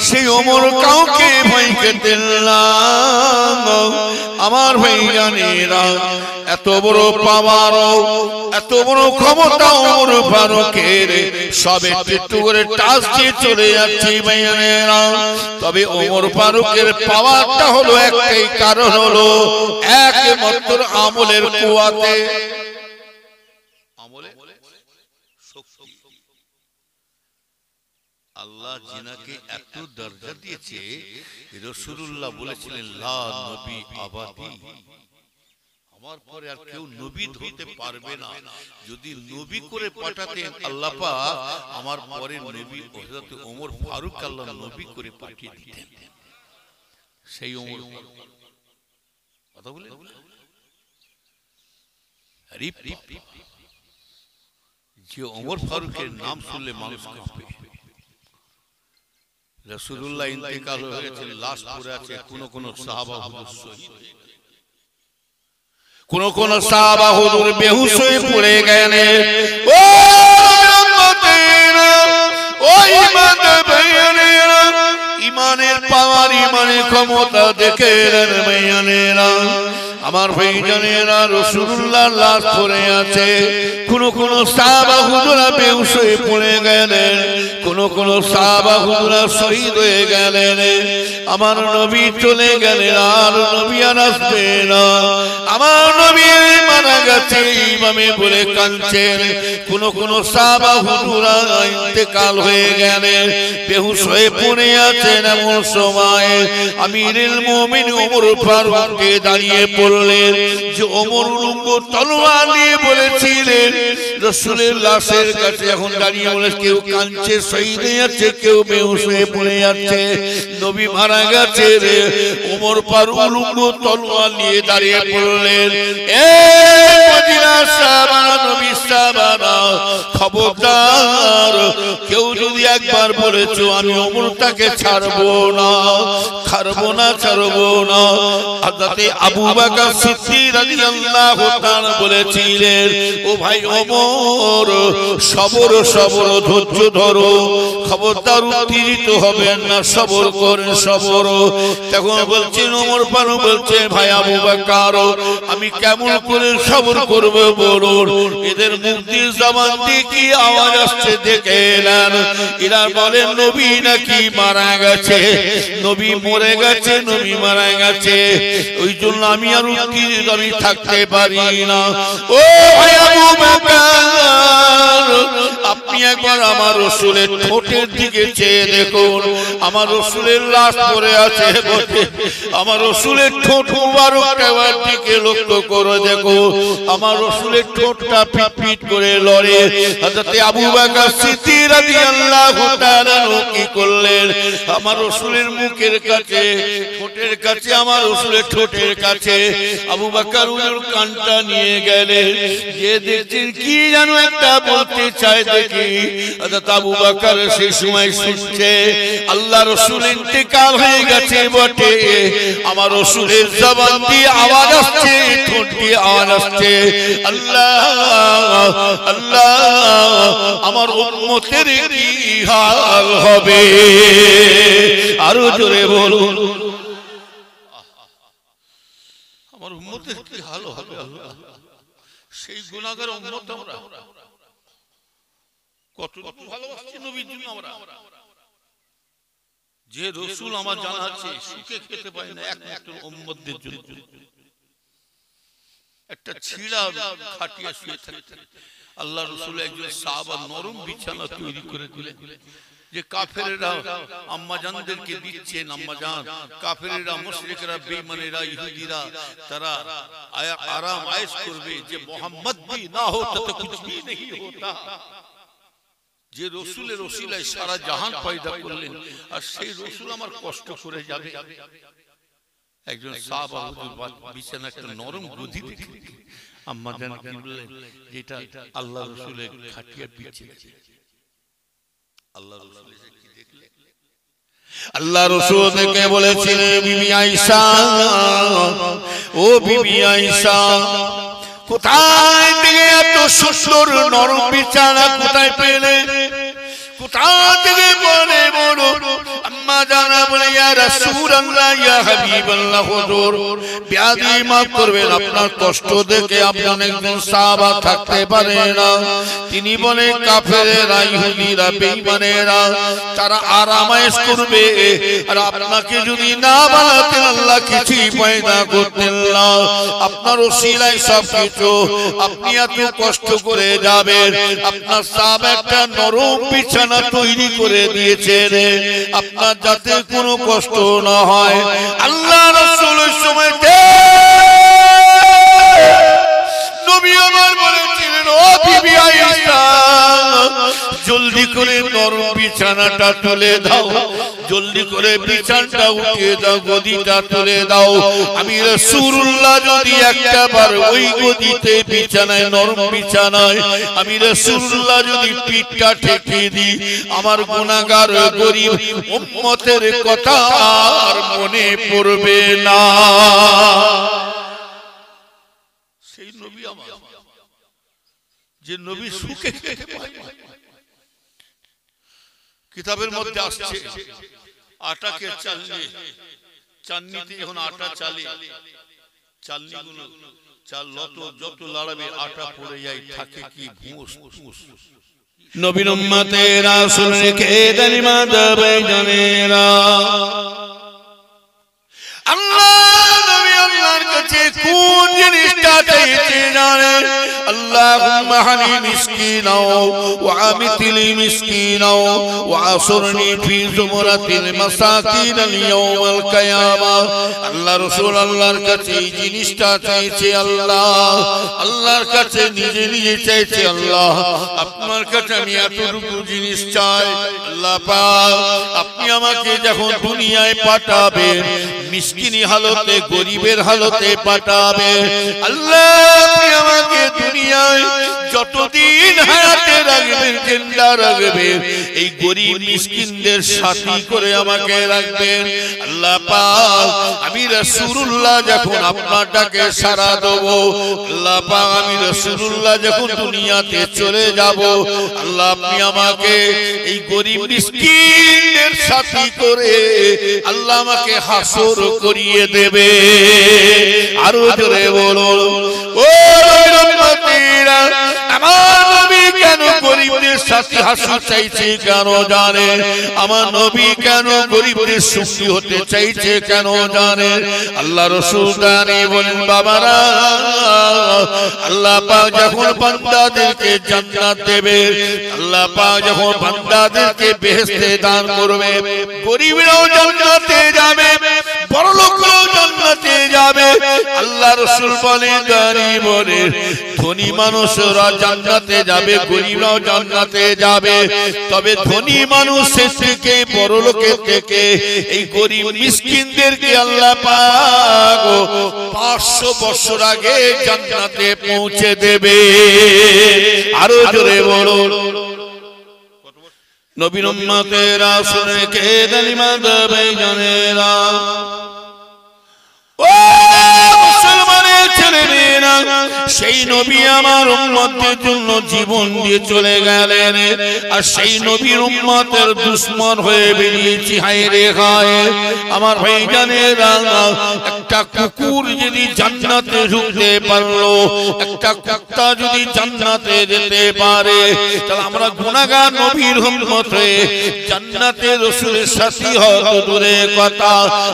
সেই ওমর কাউকে ভয় পেতেন না আমার ভাইজানেরা, এত বড় পাওয়ার এত বড় ক্ষমতা ওমর ফারুকের, সবে একটু করে টাচ দিয়ে চলে যাচ্ছে ভাইজানেরা। তবে ওমর ফারুকের পাওয়ারটা হলো একটাই, কারণ হলো একমাত্র আমলের কুয়াতে, আমলে শক্তি। আল্লাহ জিনাকে এত দরজা দিয়েছে, রাসূলুল্লাহ বলেছিলেন লা নবী আবাদি, আমার পরে আর কেউ নবী হতে পারবে না। যদি নবী করে পাঠাতেন আল্লাহ পাক, আমার পরে নবী হযরত ওমর ফারুক আল্লাহ নবী করে পাঠিয়ে দিতেন। সেই ওমর কথা বলে যে ওমর ফারুকের নাম শুনলে মানুষ কাঁপে। রাসূলুল্লাহ ইন্তেকাল হয়ে গেছেন, লাশ পড়ে আছে, কোন সাহাবা হুজুর শহীদ, কোন সাহাবা হুজুর বেহুশ হয়ে পড়ে গেলেন। ও উম্মতেরা, ও ইমানদারেরা, ইমানের পাওয়ার ইমানের ক্ষমতা দেখেন ভাইজানেরা, আমার ভাইজানেরা, রাসূলুল্লাহ লাশ পড়ে আছে, কোন সাহাবা হুজুরা বেহুশ হয়ে পড়ে গেলেন, কোন সাহাবা হুজুরা শহীদ হয়ে গেলেন, আমার নবী চলে গেলেন, আর নবী আর আসবে না, আমার নবী মারা গেছে ইমামে বলে কাঁদছেন। কোন সাহাবা হুজুরা ইন্তেকাল হয়ে গেলেন, বেহুশ হয়ে পড়ে আছেন, এমন সময় আমিরুল মুমিন ওমর ফারুককে দাঁড়িয়ে পড়লেন, যে ওমর উলঙ্গ তলোয়ার নিয়ে বলেছিলেন রাসূলের লাশের কাছে, এখন দাঁড়িয়ে বলে কেউ কাঁদছে শহীদ হয়ে যাচ্ছে, কেউ বেহুশ হয়ে পড়ে যাচ্ছে, নবী মারা গেছে রে। ওমর ফারুক উলঙ্গ তলোয়ার নিয়ে দাঁড়িয়ে পড়লেন, এ মদিনার সাহাবারা, নবীর সাহাবারা, খবরদার কেউ যদি একবার বলেছো আমি ওমরটাকে ছাড়বো না, ছাড়বো না, ছাড়বো না। হযরত আবু বকর সিদ্দিক রাদিয়াল্লাহু তাআলা বলেছিলেন, ও ভাই ওমর, সবর সবর, ধৈর্য ধরো, খবরদার উত্তেজিত হবেন না, সবর করেন, সবর। তখন বলছেন ওমর ফারুক বলছে, ভাই আবু বকর, আমি কেমন করে সবর করব বলুন, এদের মুখ দিয়ে জবান দিয়ে কি আওয়াজ আসছে দেখে নেন, এরা বলেন নবী নাকি মারা গেছে, নবী মরে গেছে, নবী মারা গেছে, ওই জন্য আমি আর উত্তেজিত আমি থাকতে পারি না। ও ভাই আবু বকর, আপনি একবার আমার রাসূলের ঠোঁটের দিকে চেয়ে দেখুন, আমার রাসূলের লাশ পড়ে আছে বটে, আমার রাসূলের ঠোঁট মুবারকটার দিকে লক্ষ্য করে দেখো, আমার রাসূলের ঠোঁটটা পিট করে লড়ে। হযরত আবু বকর সিদ্দিক রাদিয়াল্লাহু তাআলা কি করলেন, আমার রাসূলের মুখের কাছে, ঠোঁটের কাছে, আমার রাসূলের ঠোঁটের কাছে আবু বকর ওর কানটা নিয়ে গেলেন, যে দেখছেন কি যেন একটা বলতে চায়, দেখি হযরত আবু বকর সেই সময় শুনছে আল্লাহ রাসূল ইন্তেকাল হয়ে গেছে বটে, আমার রাসূলের জবান দিয়ে আওয়াজ আসছে, ঠোঁট দিয়ে আওয়াজ আসছে, আল্লাহ আল্লাহ আমার উম্মতের কি হাল হবে। আরো জোরে বলুন, আমার উম্মতের কি হাল হবে। সেই গুনাহগার উম্মত আমরা কতটুকু ভালোবাসছি নবীর জন্য। আমরা যে রাসূল আমার জানা আছে সুখে খেতে পায় না একমাত্র উম্মতদের জন্য। একটা ছিঁড়া খাটিয়া শুয়ে থাকতেন আল্লাহ রাসূল, একজন সাহাবা নরম বিছানা তৈরি করে দিলেন যে কাফেরেরা আম্মা জানদেরকে দিচ্ছেন, আম্মা জান কাফেরেরা মুশরিকরা বেঈমানেরা ইহুদিরা তারা আরাম আয়েশ করবে, যে মোহাম্মদ भी ना होता तो कुछ भी नहीं होता। যে রাসূলের ওসিলায় সারা জাহান পয়দা করলেন আর সেই রাসূল আমার কষ্ট করে যাবে। একজন সাহাবা হুজুর বিছানা একটা নরম গদি দেখে আম্মা জান কি বললেন, যেটা আল্লাহ রাসূলের খাটিয়া বিছিয়ে। আল্লাহ রাসূল কি দেখলেন, আল্লাহ রাসূল থেকে বলেছিলেন বিবি আয়েশা, ও বিবি আয়েশা কোথায় থেকে এত সুন্দর নরম বিছানা কোথায় পেলে, কোথা থেকে বলে বলো। আম্মা জানা বলে ইয়া রাসূলুল্লাহ ইয়া হাবিবাল্লাহ হুজুর বিয়াদি মাফ করবেন, আপনার কষ্ট দেখে আপনার একজন সাহাবা থাকতে পারে না। তিনি বলে কাফেরেরা ইহুদিরা বেঈমানেরা তারা আরামায়েশ করবে, আর আপনাকে যদি না বানাতেন আল্লাহ কিছুই পয়দা করতেন না। আপনার ওসিলায় সবকিছু, আপনি এত কষ্ট করে যাবেন, আপনার সাহাবা একটা নরম বিছানা তৈরি করে দিয়েছেন আপনার যাতে কোনো কষ্ট না হয়। আল্লাহ রাসূলের সময় নবী আমার বলেছিলেন, ও বিবি আয়েশা জলদি করে নরম বিছানাটা তুলে দাও, জলদি করে বিছানাটা উঠিয়ে দাও, গদিটা তুলে দাও। আমি রাসূলুল্লাহ যদি একবার ওই গদিতে বিছানায় নরম বিছানায় আমি রাসূলুল্লাহ যদি পিঠটা ঠেকিয়ে দিই, আমার গুনাহগার গরীব উম্মতের কথা আর মনে পড়বে না। সেই নবী আমার, যে নবী সুখে খেতে পায়। কিতাবের মধ্যে আসছে আটাকে চালনিতে যখন আটা চালে চালনিগুলো চাল যত লাড়াবে আটা পড়ে যায়, থাকে কি ভুস ভুস। নবীর উম্মতেরা শুনে কে দানিমা দেবে জানেরা, আল্লাহ নবী আল্লাহর কাছে কোন জিনিসটা চাইছে জানেন? আল্লাহুম্মা হানি মিসকিনা ওয়া আমিতলি মিসকিনা ওয়া আসরনি ফি জুমরাতিল মাসাকিন ইয়াউমাল কিয়ামা। আল্লাহ রাসূল আল্লাহর কাছে এই জিনিসটা চাইছে। আল্লাহর কাছে নিজে চাইছে, আল্লাহ আপনার কাছে আমি এতটুকু জিনিস চাই, আল্লাহ পাক আপনি আমাকে যখন দুনিয়ায় পাঠাবেন মিসকিনি হালতে গরিবের হালতে পাঠাবে, আল্লাহ আপনি আমাকে দুনিয়ায় যতদিন হায়াতে রাখবেন জিন্দা রাখবেন এই গরিব মিসকিনদের সাথী করে আমাকে রাখবেন। আল্লাহ পাক আমি রাসূলুল্লাহ যখন আপনার ডাকে সাড়া দেব, আল্লাহ পাক আমি রাসূলুল্লাহ যখন দুনিয়াতে চলে যাব, আল্লাহ আপনি আমাকে এই গরিব মিসকিনদের সাথী করে আল্লাহ আমাকে হাসর করিয়ে দেবে। আরো জোরে বলুন, ও উম্মতিরা আমার নবী কেন গরিবদের সাথে হাসর চাইছে কেন জানেন? আমার নবী কেন গরিবদের সুখী হতে চাইছে কেন জানেন? আল্লাহ রাসূল জানে বলেন, বাবারা আল্লাহ পাক যখন বান্দাদেরকে জান্নাত দেবে, আল্লাহ পাক যখন বান্দাদেরকে বেহেশতে দান করবে, গরিবরাও জান্নাতে যাবে, বড়লোকরাও জান্নাতে যাবে। আল্লাহ রাসূল বলেন গরিবদের ধনী মানুষরা জান্নাতে যাবে, গরিবরাও জান্নাতে যাবে, তবে ধনী মানুষের থেকে বড়লোকের থেকে এই গরিব মিসকিনদেরকে আল্লাহ পাক 500 বছর আগে জান্নাতে পৌঁছে দেবে। আরো জোরে বলুন, নবীর উম্মতেরা শুনে কে দালিমান ভাইজানেরা, ও মুসলমানের ছেলেমেয়েরা, সেই নবী আমার উম্মতের জন্য জীবন দিয়ে চলে গেলেন, আর সেই নবীর উম্মতের দুশমন হয়ে বেরিয়েছি। হায় রে হায় আমার ভাইজানেরা, একটা কুকুর যদি জান্নাতে ঢুকতে পারলো, একটা কুত্তা যদি জান্নাতে যেতে পারে, তাহলে আমরা গুনাহগার নবীর উম্মত হয়ে জান্নাতে রাসূলের সাথী হওয়া দূরের কথা,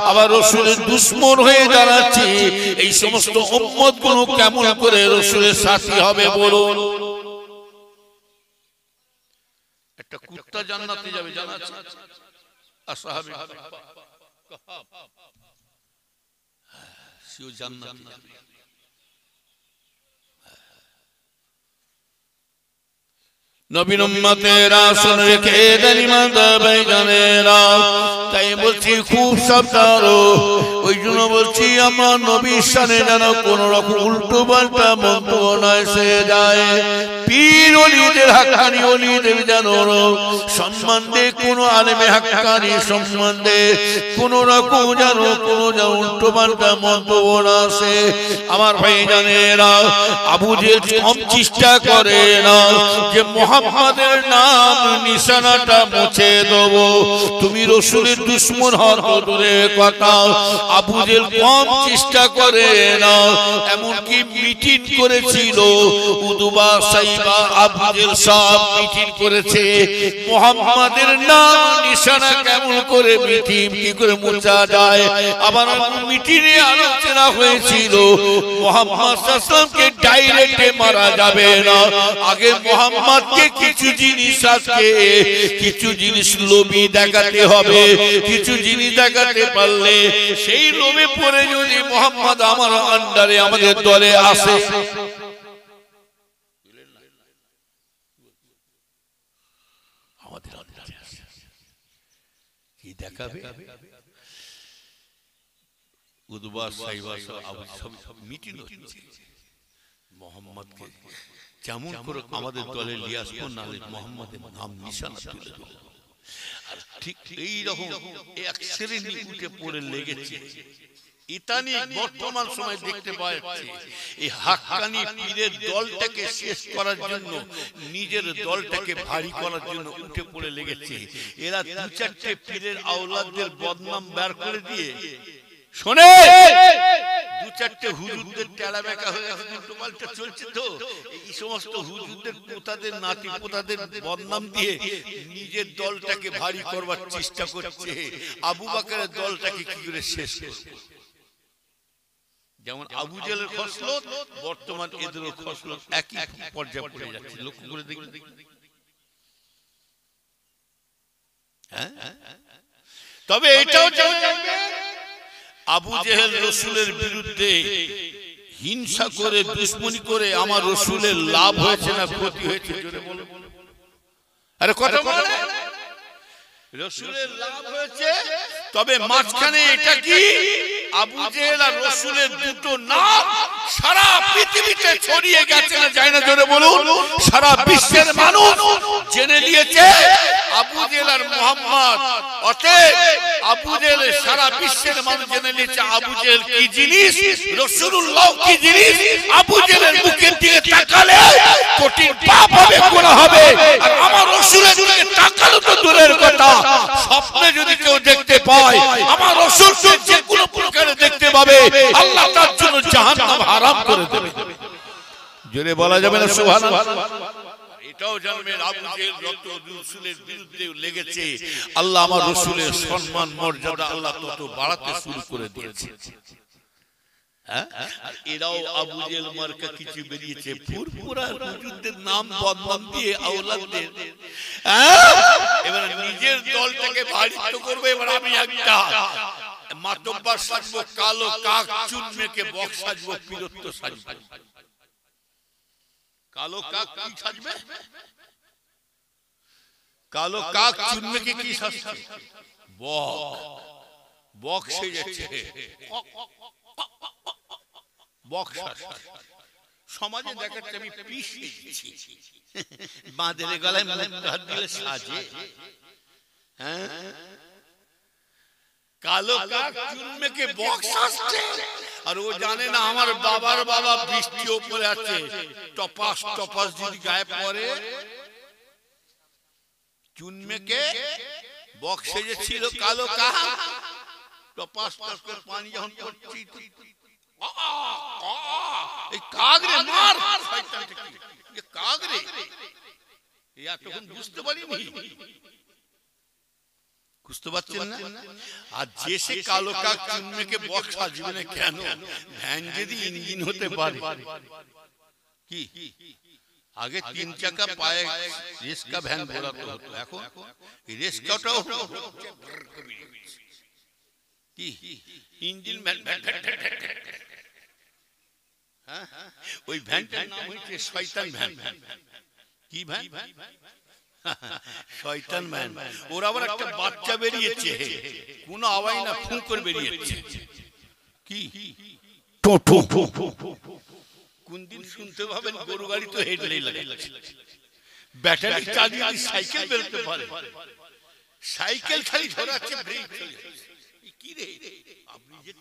আবার রাসূলের দুশমন হয়ে দাঁড়াচ্ছি। এই সমস্ত উম্মত গুলো কেমন করে রাসূলের সাথী হবে বলুন? একটা কুত্তা জান্নাতে যাবে জানা আছে? আসহাবে সেও জান্নাতে যাবে। নবীর উম্মতেরা শুনে রেখে দালিমান ভাইজানেরা, তাই বলছি খুব সাবধান। ওই জন্য বলছি আমার নবীর শানে যেন কোন রকম উল্টো পাল্টা মন্তব্য না এসে যায়। পীর ওলিদের হাক্কানি ওলিদের যেন সম্বন্ধে কোন আলেমে হাক্কানি সম্বন্ধে কোন রকম যেন উল্টো পাল্টা মন্তব্য না আসে। আমার ভাইজানেরা, আবু জেহেল কম চেষ্টা করে না যে মুহাম্মাদের নাম নিশানাটা মুছে দেব। তুমি রাসূলের দুশমন হওয়ার দূরের কথা, আবু জেহেল কম চেষ্টা করে না। এমনকি মিটিং করেছিল উদবা সাইবা, আবু জেহেল সব মিটিং করেছে মুহাম্মাদের নাম নিশানা কেমন করে মিটিং কি করে মুছা যায়। আবার মিটিংয়ে আলোচনা হয়েছিল মুহাম্মদ সাল্লাল্লাহু আলাইহি ওয়াসাল্লামকে ডাইরেক্টে মারা যাবে না, আগে মুহাম্মদকে কিছু জিনিস আছে, কিছু জিনিস লোভী দেখাতে হবে। কিছু জিনিস দেখাতে পারলে সেই লোভে পড়ে যদি মুহাম্মদ আমার আন্ডারে আমাদের দলে আসে, আমাদের আন্ডারে আসে, কি দেখাবে? উদবা সাইবা আবু সব মিটিং হচ্ছে মুহাম্মদকে কেমন করে আমাদের দলে নিয়ে আসবো, নাহলে মুহাম্মদের নাম নিশানা তুলে দেবো। আর ঠিক এই রকম এক শ্রেণী উঠে পড়ে লেগেছে। এটা নিয়ে বর্তমান সময় দেখতে পাওয়া যাচ্ছে এই হাক্কানি পীরের দলটাকে শেষ করার জন্য, নিজের দলটাকে ভারী করার জন্য উঠে পড়ে লেগেছে। এরা দু চারটে পীরের আওলাদদের বদনাম বের করে দিয়ে, শোনে দু চারটে হুজুরদের টেরা বেঁকা হয়ে উল্টো পাল্টা চলছে, তো এই সমস্ত হুজুরদের পোতাদের নাতি পোতাদের বদনাম দিয়ে নিজের দলটাকে ভারী করবার চেষ্টা করছে। আবু বকরের দলটাকে কি করে শেষ করবে? যেমন আবু জেহেলের খসলত, বর্তমান এদেরও খসলত একই পর্যায়ে পড়ে যাচ্ছে। লক্ষ্য করে দেখি। হ্যাঁ, তবে এটাও জানবে আবু জেহেল রাসূলের বিরুদ্ধে হিংসা করে দুশমনি করে আমার রাসূলের লাভ হয়েছে না ক্ষতি হয়েছে? জোরে বলো। আরে কথা বলে রাসূলের লাভ হয়েছে, তবে মাঝখানে এটা কি আবু জেহেল আর রাসূলের দুটো নাম সারা পৃথিবীতে ছড়িয়ে গেছে না যায় না? জোরে বলুন। সারা বিশ্বের মানুষ জেনে নিয়েছে আবু জেহেল আর মুহাম্মদ। অতএব আবু জেহেল সারা বিশ্বের মানুষ জেনে নিয়েছে আবু জেহেল কি জিনিস, রাসূলুল্লাহ কি জিনিস। আবু জেহেলের মুখের দিকে তাকালে কোটি পাপ হবে, গুনাহ হবে, আর আমার রাসূলের দিকে তাকালে তো দূরের কথা, স্বপ্নে যদি কেউ দেখতে পায় আমার রাসূলকে যে কোনো প্রকারে দেখতে পাবে, আল্লাহ তার জন্য জাহান্নাম হারাম করে দেবে। জোরে বলা যাবে না সুবহানাল্লাহ? এটাও জানবেন আবু জেহেল যত রাসূলের বিরুদ্ধে লেগেছে, আল্লাহ আমার রাসূলের সম্মান মর্যাদা আল্লাহ তত বাড়াতে শুরু করে দিয়েছে। হ্যাঁ, আর এরাও আবু জেহেল মার্কা কিছু বেরিয়েছে, ফুরফুরা হুজুরদের নাম বদনাম দিয়ে আওলাদদের। এবার নিজের দলটাকে ভারিত করবে। এবার আমি একটা মাতব্বর সাজবো, কালো কাক চুন মেখে বক্স সাজবো, পীরত্ব সাজবো। কালো কাক কি সাজবে? কালো কাক চুন মেখে কি সাজছে? বক সেজেছে, বক সাজছে। সমাজে দেখাচ্ছে আমি পিস হয়েছি, বাঁধের গলায় হাত দিলে সাজে। হ্যাঁ, কালো কাক চুন মেখে বক্স আসছে, আর ও জানে না আমার বাবার বাবা বৃষ্টি উপরে আছে, টপাস টপাস যদি গায়ে পড়ে। চুন মেখে বক্সে যে ছিল কালো কাক, টপাস টপাস করে পানি যখন পড়ছে, এই কাক রে মার, কাক রে, এতক্ষণ বুঝতে পারিনি, বুঝতে পারছেন না? আর যে সে কালো কাক চুন মেখে বক্স আসবে না কেন? ভ্যান যদি ইঞ্জিন হতে পারে, কি আগে 3 চাকা পায়ে রেস্কা ভ্যান ঘোরাতে হতো, এখন রেস্কাটাও কি ইঞ্জিন ভ্যান। হ্যাঁ, ওই ভ্যানটার নাম হচ্ছে শয়তান ভ্যান। কি ভ্যান? শয়তান ভ্যান। ওর আবার একটা বাচ্চা বেরিয়েছে, কোনো আওয়াজ না, ফু করে বেরিয়েছে। কি টোটো? কোন দিন শুনতে পাবেন গরু গাড়ি তো হেডলাই লাগে, ব্যাটারি চালিয়ে সাইকেল বেরোতে পারে, সাইকেল খালি ধরাচ্ছে ব্রেক চলে যাচ্ছে। কি রে আপনি যে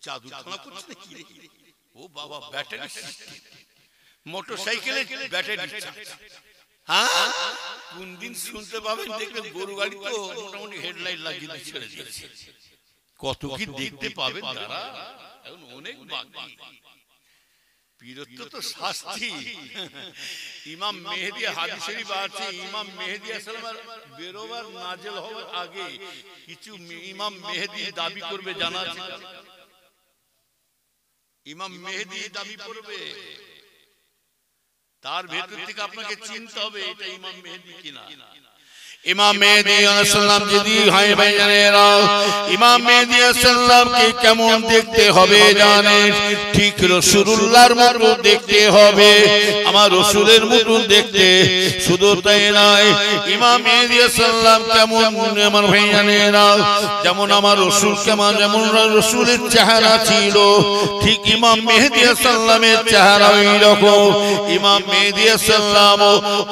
জাদু খেলা করছেন কি রে? ও বাবা, ব্যাটারি সিস্টেম, মোটরসাইকেলে ব্যাটারি চার্জ। হ্যাঁ, কোন দিন শুনতে পাবেন দেখবেন গরু গাড়ি তো মোটামুটি হেডলাইট লাগিয়ে ছেড়ে দিয়েছে। কত কি দেখতে পাবেন তারা, এখন অনেক বাকি। বীরত্ব তো শাস্তি। ইমাম মেহেদী হাদিস শরীফ আছে, ইমাম মেহেদী আসসালামের বেরোবার নাজেল হওয়ার আগে কিছু ইমাম মেহেদী দাবি করবে, জানা আছে? ইমাম মেহেদী দাবি করবে, তার ভেতর থেকে আপনাকে চিনতে হবে এটা ইমাম মেহেদী কিনা। ইমাম মেহেদী আলাইহিস সালাম যদি হয় ভাইজানেরা, ইমাম মেহেদী আলাইহিস সালামকে কেমন দেখতে হবে জানেন? ঠিক রাসূলুল্লাহর মতো দেখতে হবে, আমার রাসূলের মতো দেখতে। শুধু তাই নয়, ইমাম মেহেদী আলাইহিস সালাম কেমন আমার ভাইজানেরা, যেমন আমার রাসূল কেমন, যেমন রাসূলের চেহারা ছিল, ঠিক ইমাম মেহেদী আলাইহিস সালামের চেহারা ওই রকম। ইমাম মেহেদী আলাইহিস সালাম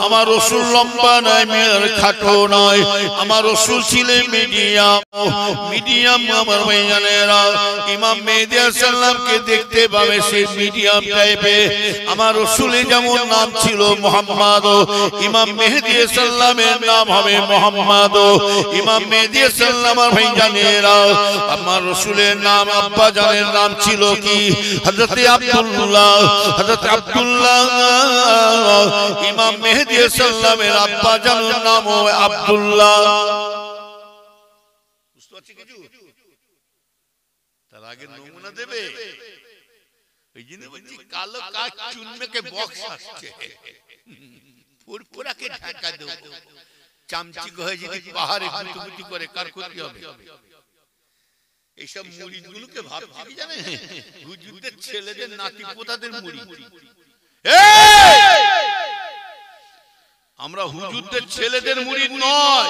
আমার রাসূল লম্বা নয়, মেয়ের খাটো নয়, আমার রাসূল ছিলেন মিডিয়াম আমার ভাইজানেরা। ইমাম মেহেদী আলাইহিস সালামকে দেখতে পাবে সে মিডিয়াম টাইপের। আমার রাসূলের যেমন নাম ছিল মুহাম্মদ, ইমাম মেহেদী আলাইহিস সালামের নাম হবে মুহাম্মদ। ইমাম মেহেদী আলাইহিস সালাম আমার ভাইজানেরা, আমার রাসূলের নাম আব্বা জানের নাম ছিল কি? হযরত আব্দুল্লাহ। হযরত আব্দুল্লাহ ইমাম মেহেদী আলাইহিস সালামের আব্বা জানের নাম হয় আব্দুল্লাহ। বুঝতে পারছি কিছু? তার আগে নমুনা দেবে, ওই জন্য বলছি কালো কাক চুন মেখে বক্স আসছে, ফুরফুরাকে ঢাকা দেব। চামচি হয়ে যদি পাহাড়ে গুতুগুতি করে কার ক্ষতি হবে? এইসব মুড়িগুলোকে ভাবছি কি জানে, হুজুরদের ছেলেদের নাতি পোতাদের মুড়ি। আমরা হুজুরদের ছেলেদের মুরিদ নয়,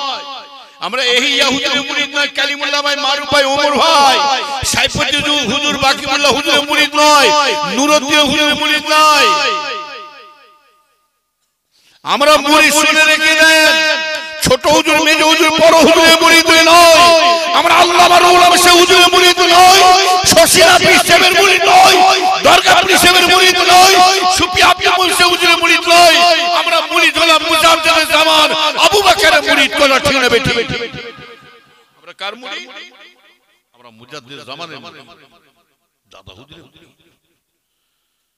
আমরা এই ইহুদির মুরিদ নয়, কালিমুল্লাহ ভাই, মারুফ ভাই, ওমর ভাই, সাইফুদ্দিন হুজুর, বাকিউল্লাহ হুজুরের মুরিদ নয়, নুরউদ্দিন হুজুরের মুরিদ নয়। আমরা মুরিদ শুনে রেখে দেন, ছোট হুজুর, মেজ হুজুর, বড় হুজুরের মুরিদ নয়। আমরা আল্লামা রুহুল আমিন হুজুরের মুরিদ নয়, শশীরা পীর সাহেবের মুরিদ নয়, দরগা পীর সাহেবের মুরিদ নয়, সুফি আব্দুল মুনসির হুজুরের মুরিদ নয়। আমরা মুরিদ হলাম মুজাদ্দিদের জামান আবু বকরের মুরিদ। কোন ঠিক না বেঠিক? আমরা কার মুরিদ? আমরা মুজাদ্দিদের জামানের মুরিদ, দাদা হুজুরের মুরিদ।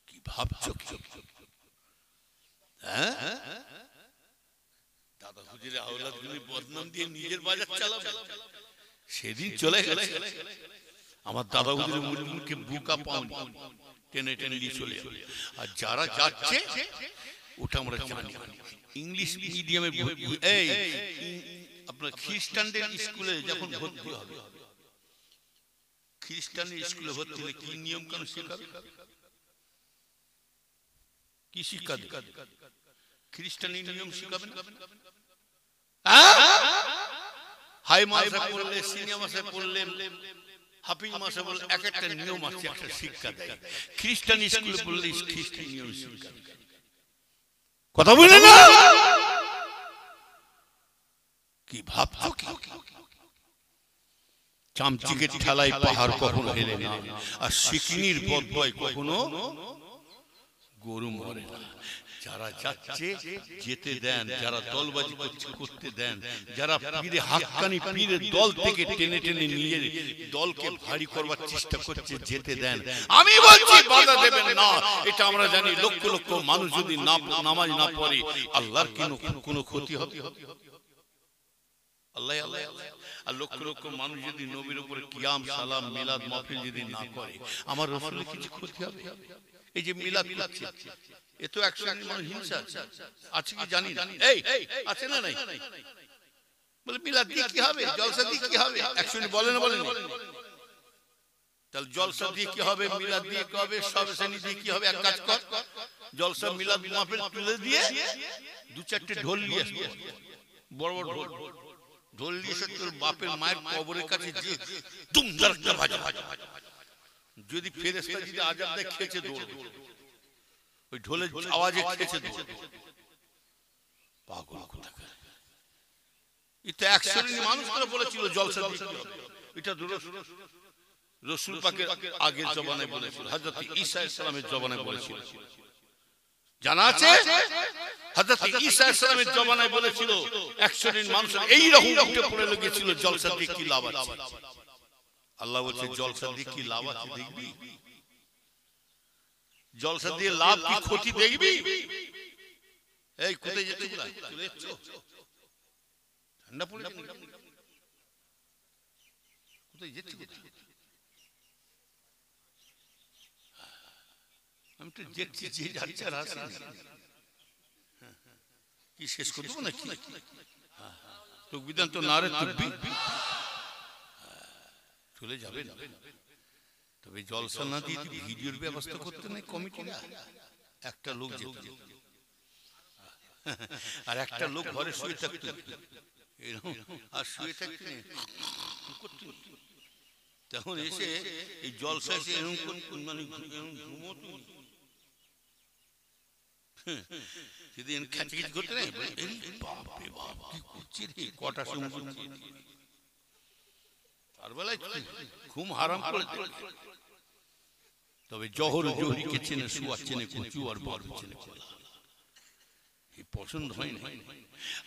কি ভাবছো? হ্যাঁ, দাদা হুজুরের আওলাদগুলি বদনাম দিয়ে নিজের বাজার চালাবে। সেদিন চলে গেছে, আমার দাদা হুজুরের মুরিদকে বুকা পাউনি টেনে টেনে নিয়ে চলে যাবে। আর যারা যাচ্ছে ওটা আমরা জানি। ইংলিশ মিডিয়ামে এই আপনার খ্রিস্টানদের স্কুলে যখন ভর্তি হবে, খ্রিস্টানের স্কুলে ভর্তি হলে কি নিয়ম কানুন শেখাবে? কি শিক্ষা দেবে? খ্রিস্টানি নিয়ম শিখাবেন? হাই মাসে পড়লে, সিনিয়র মাসে পড়লে, হাফিজ মাসে বলে এক একটা নিয়ম আছে, একটা শিক্ষা দেয়। খ্রিস্টান স্কুলে বললে খ্রিস্টান নিয়ম শিক্ষা, কথা বলে না কি ভাবছো কি? চামচিকের ঠেলায় পাহাড় কখনো হেলে না, আর সিকিনির বদবয় কখনো গরু মরে না। যারা যাচ্ছে যেতে দেন, যারা দলবাজি করছে করতে দেন, যারা পীরে হাক্কানি পীরের দল থেকে টেনে টেনে নিয়ে দলকে ভারী করবার চেষ্টা করছে যেতে দেন। আমি বলছি বাধা দেবেন না। এটা আমরা জানি লক্ষ লক্ষ মানুষ যদি নামাজ না পড়ে আল্লাহর কোনো ক্ষতি হবে? আল্লাহ আল্লাহ। আর লক্ষ লক্ষ মানুষ যদি নবীর উপরে কিয়াম সালাম মিলাদ মাহফিল যদি না করে আমার রাসূলের কিছু ক্ষতি হবে? এই যে মিলাদ করছে এ তো 100 মানুষ হিংসা আছে কি জানি না, এই আছে না নাই? বলে মিলাদ দিয়ে কি হবে, জলসা দিয়ে কি হবে? 100 বলে না বলেন? তাহলে জলসা দিয়ে কি হবে, মিলাদ দিয়ে কি হবে, সব শ্রেণী দিয়ে কি হবে? এক কাজ কর, জলসা মিলাদ মাহফিল তুলে দিয়ে দু চারটে ঢোল নিয়ে আসবে, বড় বড় ঢোল, ঢোল নিয়ে এসে তোর বাপের মায়ের কবরের কাছে যে দুমদার একটা বাজা, যদি ফেরেশতা যদি আযাব দেয় খেচে দৌড়, ওই ঢোলের আওয়াজে খেচে দৌড়। পাগল কোথাকার! এটা 100 মানুষ করে বলেছিল জলসা দিতে হবে। এটা রাসূল পাকের আগের জমানায় বলেছিল, হযরত ঈসা আলাইহিস সালামের জমানায় বলেছিল। জানা আছে হযরত ঈসা আলাইহিস সালামের জমানায় বলেছিল 100 মানুষ এই রকম উঠে পড়ে লেগেছিল জলসা দিয়ে কি লাভ আছে? আল্লাহ বলছে জলসা দিয়ে কি লাভ আছে দেখবি? জলসা দিয়ে লাভ কি ক্ষতি দেখবি? এই কোথায় যেতে চলে যাচ্ছো? ঠান্ডা পড়ে কোথায় যেতে? আমি তো দেখছি যে যাচ্ছে আর আসে কি শেষ করে দেবো নাকি? তো বিধান তো নারে তুলবি চলে যাবে না। তবে জলসা না দিয়ে ভিডিওর ব্যবস্থা করতে নাই কমিটিরা, একটা লোক যেত আর একটা লোক ঘরে শুয়ে থাকতো, আর শুয়ে থাকতে তখন এসে এই জলসা এসে এরকম মানে ঘুমোতো, সেদিন খ্যাচখিচ করতে নেই বাপরে বাপ কি করছে রে, কটা সময় তার বেলায় ঘুম হারাম করে। তবে জহর জহরিকে চেনে, শুয়ার চেনে কুচু, আর বড় চেনে কলা, এই পছন্দ হয় না।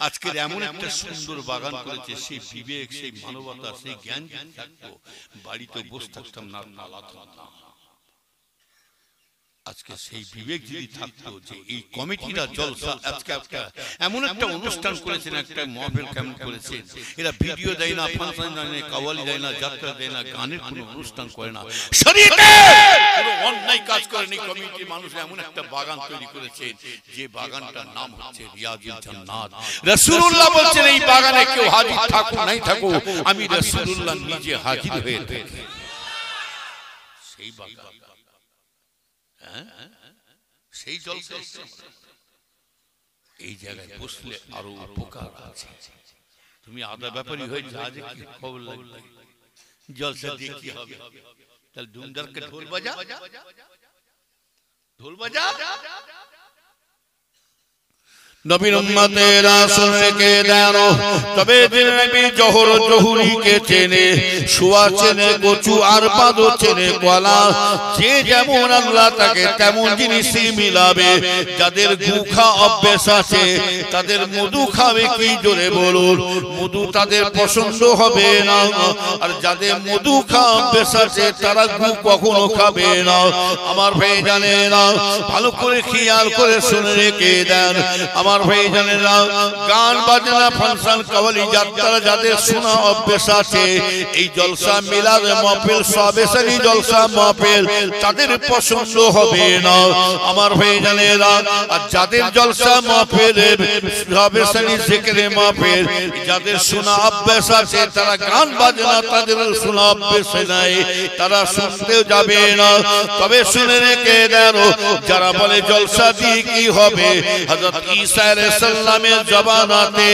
আজকের এমন একটা সুন্দর বাগান করেছে, সেই বিবেক, সেই মানবতা, সেই জ্ঞান যদি থাকতো বাড়িতে বসে থাকতাম না, পালাতাম না। আজকে সেই বিবেক যদি থাকতো যে এই কমিটিরা জলসা আজকে এমন একটা অনুষ্ঠান করেছেন, একটা মাহফিল কেমন করেছেন, এরা ভিডিও দেয় না, ফাংশন দেয় না, কাওয়ালি দেয় না, যাত্রা দেয় না, গানের কোনো অনুষ্ঠান করে না, শরীয়তে কোনো অন্যায় কাজ করেনি। কমিটি মানুষ এমন একটা বাগান তৈরি করেছেন যে বাগানটার নাম হচ্ছে রিয়াজুল জান্নাত। রাসূলুল্লাহ বলছেন এই বাগানে কেউ হাজির থাকুক নাই থাকুক, আমি রাসূলুল্লাহ নিজে হাজির হয়ে থাকি। সেই বাগান, সেই জলসা এই জায়গায় বসলে আরো উপকার আছে। তুমি আদা ব্যাপারী হয়ে যা যে কি খবর লাগবে, জলসা দিয়ে কি হবে? তাহলে ধুমধারকে ঢোল বাজা, ঢোল বাজা। নবীর উম্মতেরা শুনে কে দেন, তবে নবী জহর জহুরিকে চেনে, শুয়া চেনে কচু, আর পাদো চেনে কলা। যে যেমন আল্লাহ তাকে তেমন জিনিসই মিলাবে। যাদের গুখা অভ্যাস আছে তাদের মধু খাবে কি জোরে বলুন, মধু তাদের পছন্দ হবে না। আর যাদের মধু খাওয়া অভ্যাস আছে তারা গু কখনো খাবে না। আমার ভাই জানে না, ভালো করে খেয়াল করে শুনে রেখে দেন আমার ভাই জানেরা, গান বাজনা ফাংশন কাওয়ালি যাত্রা যাদের শোনা অভ্যাস আছে, এই জলসা মিলাদ মাহফিল সবেসানি জলসা মাহফিল তাদের পছন্দ হবে না আমার ভাই জানেরা। আর যাদের জলসা মাহফিল সবেসানি জিকির মাহফিল যাদের শোনা অভ্যাস আছে, তারা গান বাজনা তাদের শোনা অভ্যাস নাই, তারা শুনতেও যাবে না। তবে শুনে রেখে দেন, যারা বলে জলসা দিয়ে কি হবে, হযরত ঈসা ঈসা আলাইহিস সালামের জবানাতে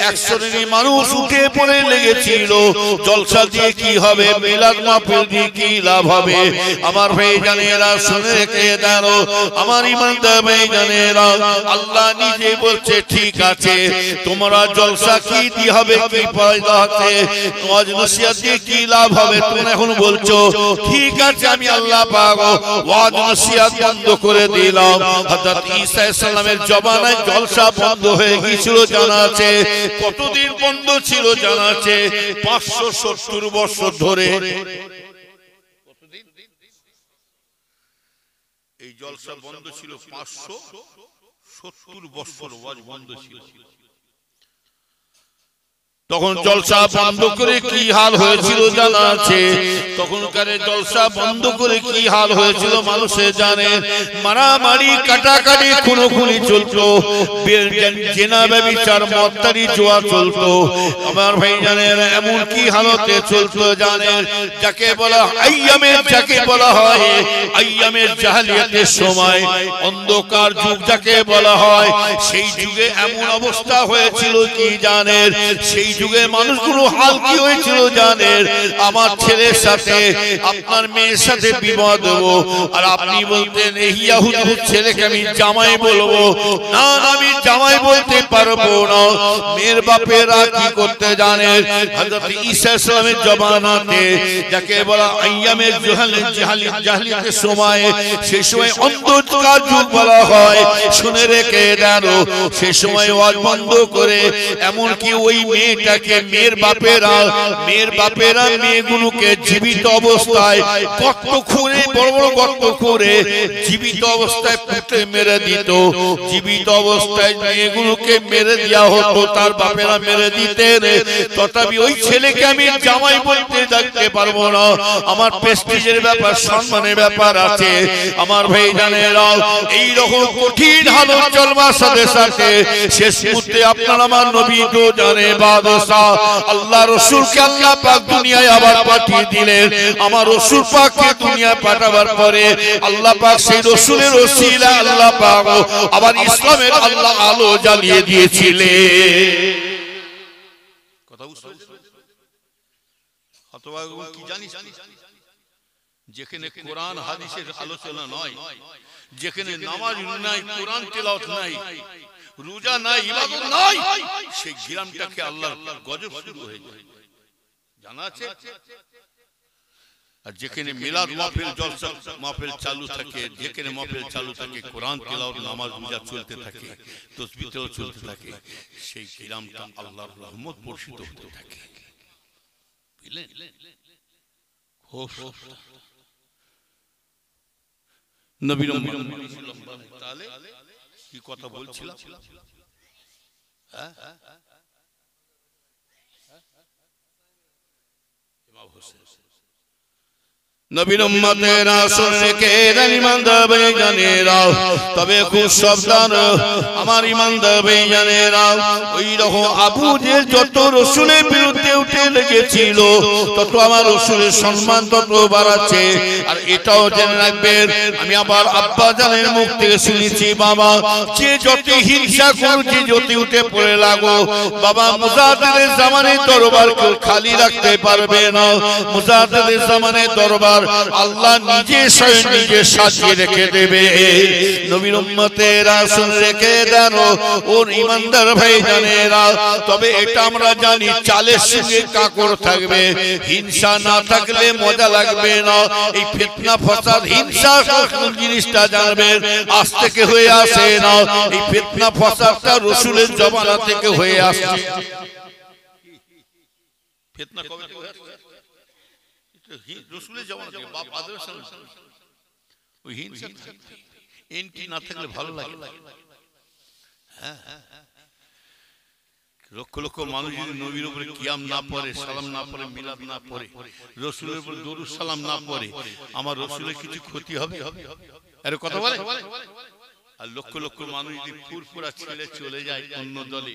100 মানুষ উঠে পড়ে লেগেছিল জলসা দিয়ে কি হবে, মিলাদ মাহফিল দিয়ে কি লাভ হবে। আমার ভাইজানেরা শুনে রেখে দাও, আমার ইমানদার ভাইজানেরা, আল্লাহ নিজে বলছে ঠিক আছে তোমরা জলসা কি দিয়ে হবে, কি ফায়দা আছে, ওয়াজ নসিহত দিয়ে কি লাভ হবে, তোমরা এখন বলছো ঠিক আছে আমি আল্লাহ পাক ওয়াজ নসিহত বন্ধ করে দিলাম। হযরত ঈসা আলাইহিস সালামের জবানায় জলসা বন্ধ হয়ে গিয়েছিল জানা আছে। কতদিন বন্ধ ছিল জানা আছে? 570 বছর ধরে। এই জলসা বন্ধ ছিল 570 বছর, ওয়াজ বন্ধ ছিল। তখন জলসা বন্ধ করে কি হাল হয়েছিল জানা আছে? তখনকার জলসা বন্ধ করে কি হাল হয়েছিল মানুষে জানে। মারামারি কাটাকাটি খুনোখুনি চলতো, জেনা ব্যভিচার মদতারি জুয়া চলতো। আমার ভাই জানেন এমন কি হালতে চলতো জানেন, যাকে বলা আইয়ামের, যাকে বলা হয় আইয়ামের জাহেলিয়াতের সময়, অন্ধকার যুগ যাকে বলা হয়, সেই যুগে এমন অবস্থা হয়েছিল কি জানেন, সেই যুগে মানুষগুলো হাল কি হয়েছিল জানেন, আমার ছেলের সাথে আপনার মেয়ের সাথে বিবাহ দেবো, আর আপনি বলতেন এই ইয়াহুদির ছেলেকে আমি জামাই বলবো, না আমি জামাই বলতে পারবো না। মেয়ের বাপেরা কি করতে জানেন, হযরত ঈসা আলাইহিস সালামের জবানাতে যাকে বলা আইয়ামের জাহেলিয়াতের সময়, সেই সময় অন্ধকার যুগ বলা হয়, শুনে রেখে দেন, সেই সময় ওয়াজ বন্ধ করে এমনকি ওই মেয়েটাকে মেয়ের বাপেরা মেয়েগুলোকে জীবিত অবস্থায় গর্ত খুঁড়ে, বড় বড় গর্ত খুঁড়ে জীবিত অবস্থায় পুঁতে মেরে দিত। জীবিত অবস্থায় মেয়েগুলোকে মেরে দেওয়া হতো, তার বাপেরা মেরে দিতেন। তথাপি ওই ছেলেকে আমি জামাই বলতে দেখতে পারবো না, আমার প্রেস্টিজের ব্যাপার, সম্মানের ব্যাপার আছে। আমার ভাইজানেরা এইরকম কঠিন হালত চলবার সাথে সাথে শেষ মুহূর্তে আপনার আমার নবী তো জানে বাদশা আল্লাহ রাসূলকে আল্লাহ পাক দুনিয়ায় আবার পাঠিয়ে দিলেন। আমার রাসূল পাককে দুনিয়ায় পাঠাবার পরে আল্লাহ পাক সেই রাসূলের ওসিলা আল্লাহ পাক আবার ইসলামের আল্লাহ আলো জ্বালিয়ে দিয়েছিলেন। কথা বুঝতে হতভাগ্য কি জানিস, যেখানে কোরআন হাদিসের আলোচনা নয়, যেখানে নামাজ নাই, কোরআন তেলাওয়াত নাই, রোজা নাই, ইবাদত নাই, সেই গ্রামটাকে আল্লাহর গজব শুরু হয়ে যায় জানা আছে। আর যেখানে মিলাদ মাহফিল, জলসা মাহফিল চালু থাকে, যেখানে মাহফিল চালু থাকে, কোরআন তেলাওয়াত, নামাজ রোজা চলতে থাকে, তাসবিহ তেলাওয়াত চলতে থাকে, সেই গ্রামটা আল্লাহর রহমত বর্ষিত হতে থাকে। বুঝলেন? খুব নবীর তাহলে কি কথা বলছিলাম, নবীর উম্মতেরা শুনে রেখে দেন ইমানদার ভাইজানেরা, তবে খুব সাবধান আমার ইমানদার ভাইজানেরা। ওই রকম আবু জেহেল যত রাসূলের বিরুদ্ধে উঠে লেগেছিল, তত আমার রাসূলের সম্মান তত বাড়াচ্ছে। আর এটাও জেনে রাখবেন, আমি আবার আব্বা জানের মুখ থেকে শুনেছি, বাবা যে যত হিংসা করছে, যত উঠে পড়ে লাগো, বাবা মুজাদ্দিদের জামানের দরবার কেউ খালি রাখতে পারবে না। মুজাদ্দিদের জামানের দরবার আল্লাহ নিজে স্বয়ং নিজে সাজিয়ে রেখে দেবে। নবীর উম্মতেরা শুনে রেখে দেন ওর ইমানদার ভাইজানেরা, তবে এটা আমরা জানি চালের সঙ্গে কাকড় থাকবে, হিংসা না থাকলে মজা লাগবে না। এই ফিতনা ফাসাদ হিংসা জিনিসটা জানবেন আজ থেকে হয়ে আসে না, এই ফিতনা ফাসাদটা রাসূলের জমানা থেকে হয়ে আসছে। ফিতনা কবে থেকে হয়ে আসছে? রাসূলের জমানা থেকে, বাপ আদম সাল্লাল্লাহু আলাইহি ওয়াসাল্লাম। ওই হিংসা এন্টি না থাকলে ভালো লাগে। হ্যাঁ, লক্ষ লক্ষ মানুষ যদি নবীর উপরে কিয়াম না পড়ে, সালাম না পড়ে, মিলাদ না পড়ে, রাসূলের উপরে দরুদ সালাম না পড়ে, আমার রাসূলের কিছু ক্ষতি হবে? আরে কথা বলে। আর লক্ষ লক্ষ মানুষ যদি ফুরফুরা ছেড়ে চলে যায় অন্য দলে,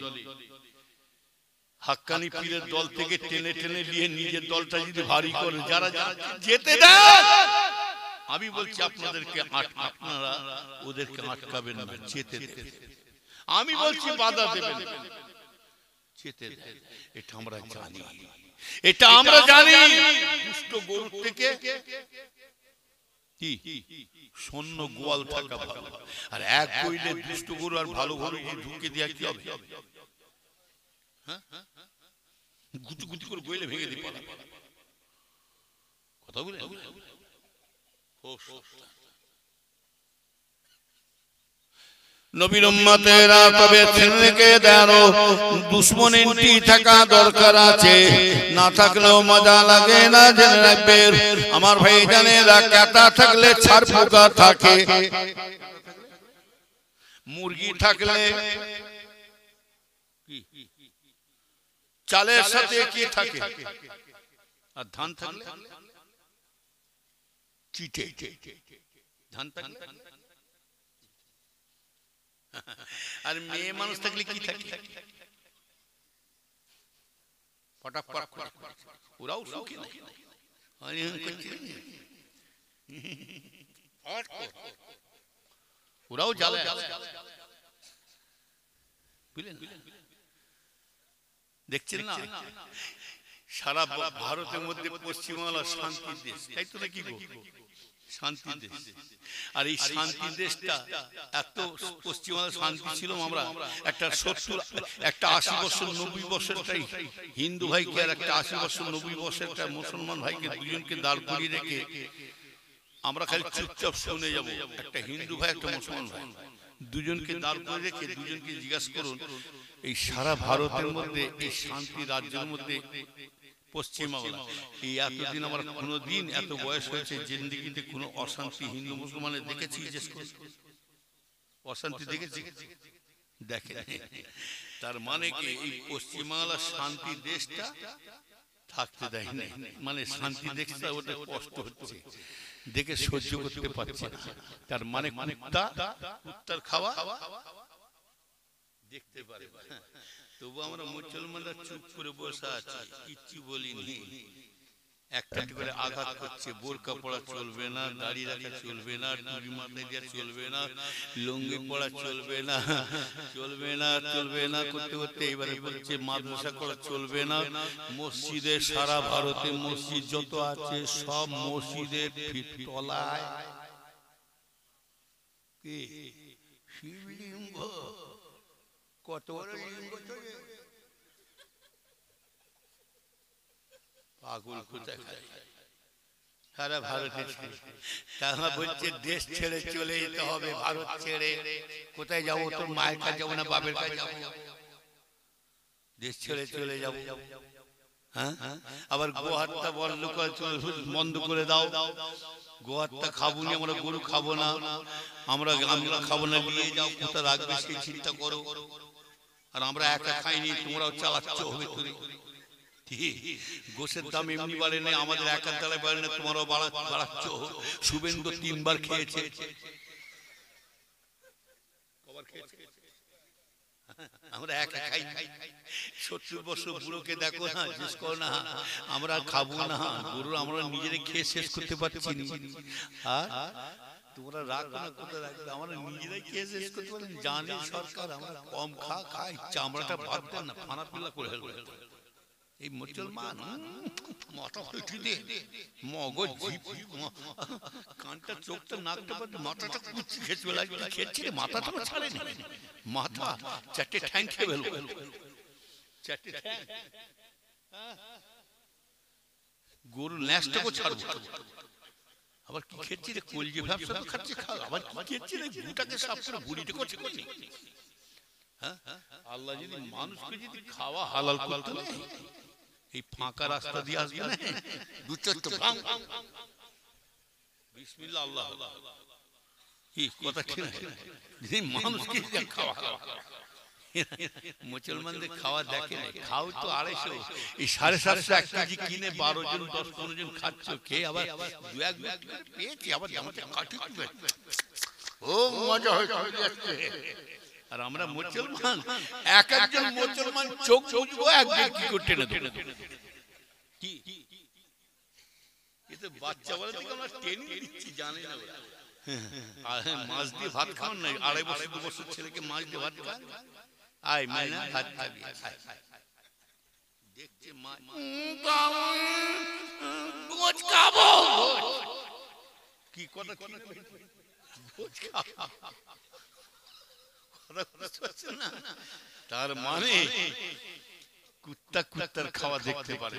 হাক্কানি পীরের দল থেকে টেনে টেনে নিয়ে নিজের দলটা যদি ভারী করে, যারা যেতে দেন, আমি বলছি আপনাদেরকে আপনারা ওদেরকে আটকাবেন না, যেতে দেবেন। আমি বলছি বাধা দেবেন, যেতে দেন। এটা আমরা জানি, এটা আমরা জানি। দুষ্ট গরু থেকে কি শূন্য গোয়াল থাকা ভালো। আর এক কইলে দুষ্ট গরু আর ভালো গরু ঢুকে দেয়া কি হবে? গুটি গুটি করে গইলে ভেঙে দিই পালা কথা বলে। নবীর উম্মতেরা তবে ছেলেকে দাঁড়ো দুশ্মনীটি থাকা দরকার আছে, না থাকলেও মজা লাগে না। জেনে রাখবেন আমার ভাই জানেরা, কাঁটা থাকলে ছাড় পোকা থাকে, মুরগি থাকলে চালের সাথে কি থাকে, আর ধান থাকলে চিটে। ধান থাকলে আর মেয়ে মানুষ থাকলে কি থাকে, ফটাফট। ওরাও সুখী না, ওরাও জ্বালা। দেখছেন না সারা ভারতের মধ্যে পশ্চিমবাংলা শান্তির দেশ, তাই তো নাকি গো? শান্তির দেশ। আর এই শান্তির দেশটা এত পশ্চিমবাংলা শান্তি ছিল, আমরা একটা 70 একটা 80 বছর 90 বছরটাই হিন্দু ভাইকে আর একটা 80 বছর 90 বছরটা মুসলমান ভাইকে দুজনকে দাঁড় করিয়ে রেখে আমরা খালি চুপচাপ শুনে যাব। একটা হিন্দু ভাই একটা মুসলমান ভাই দুজনকে দাঁড় করে রেখে দুজনকে জিজ্ঞাসা করুন, এই সারা ভারতের মধ্যে এই শান্তি রাজ্যের মধ্যে পশ্চিমবাংলা এই এতদিন আমার কোনোদিন এত বয়স হয়েছে জিন্দেগিতে কোনো অশান্তি হিন্দু মুসলমানের দেখেছি? অশান্তি দেখেছি? দেখে। তার মানে কি এই পশ্চিমবাংলার শান্তি দেশটা থাকতে দেয় না, মানে শান্তি দেশটা ওটা কষ্ট হচ্ছে দেখে সহ্য করতে পারছে না। তার মানে কুত্তার খাওয়া দেখতে পারে। তবু আমরা মুসলমানরা চুপ করে বসে আছি, কিচ্ছু বলিনি। একটা করে আঘাত করছে, বোরকা পড়া চলবে না, দাড়ি রাখা চলবে না, টুপি মাথায় দেওয়া চলবে না, লুঙ্গি পড়া চলবে না, চলবে না চলবে না করতে করতে এবারে বলছে মাদ্রাসা করা চলবে না। মসজিদে সারা ভারতে মসজিদ যত আছে সব মসজিদের তলায় কি শিবলিঙ্গ, কত বড় লিঙ্গ, পাগল কোথায় সারা ভারতে। তারা বলছে দেশ ছেড়ে চলে যেতে হবে, ভারত ছেড়ে। কোথায় যাবো? তোর মায়ের কাছে যাবো না বাপের কাছে যাবো? দেশ ছেড়ে চলে যাবো। হ্যাঁ, আবার গোহাট্টা বন্ধ করে দাও। গোহাট্টা খাবো না, আমরা গরু খাবো না, আমরা খাবো না, নিয়ে যাও। কোথায় রাখবে সেই চিন্তা করো। আর আমরা একা খাইনি, তোমরাও চালাচ্ছ হবে। গোশের দাম এমনি বাড়ে না, আমাদের একার তলায় বাড়ে না, তোমারও বাড়াচ্ছ। শুভেন্দু 3 বার খেয়েছে, আমরা একা খাই। 70 বছর বুড়োকে দেখো না, জিজ্ঞেস করো না আমরা খাবো না, গরু আমরা নিজেরা খেয়ে শেষ করতে পারছি না। আর তোমরা রাখো না, কোথায় রাখবে? আমরা নিজেরাই খেয়ে শেষ করতে পারি। জানি সরকার আমরা কম খাই, চামড়াটা বাদ দেন না, ফানা পিল্লা করে এই মুসলমান মাথা পিঠে মগজ কানটা চোখটা নাকটা মাথাটা কুচি খেয়ে চলে আসবে। খেয়েছি রে, মাথাটা ছাড়ে না, মাথা 4টে ঠ্যাং খেয়ে ফেলবো, 4টে ঠ্যাং। গরুর ল্যাসটাকে ছাড়বো। আবার কি খেয়েছি রে? কলজি ব্যবসা তো খাচ্ছে, আবার কি খেয়েছি রে? গুটাকে সাফ করে বুড়িটা করছে। হ্যাঁ, আল্লাহ যদি মানুষকে যদি খাওয়া হালাল করতে না, এই ফাঁকা রাস্তা দিয়ে আসবে না, 2-4টা ভাঙ বিসমিল্লাহ আল্লাহ কি কথা ঠিক না? যদি মানুষকে খাওয়া মুসলমানদের খাওয়া দেখে না, খাও তো 250, এই 750 1 কেজি কিনে 12 জন 10-15 জন খাচ্ছ, খেয়ে আবার 2-1 পেয়েছি, আবার জামাতে কাটি ও মজা হয়েছে। আর আমরা মুসলমান, এক একজন মুসলমান চোখ বুঝবো একদিন কি করতে না কি এতে বাচ্চা বলে থেকে আমরা ট্রেনিং দিচ্ছি, জানি না মাছ দিয়ে ভাত খাও না, 2.5 বছর 2 বছর ছেলেকে মাছ দিয়ে ভাত খাও। আয় মাইনা ভাত খাবি, দেখছে মাছ গোছ খাবো, কি কথা কি গোছ খাবো, তার মানে কুত্তা কুত্তার খাওয়া দেখতে পারে।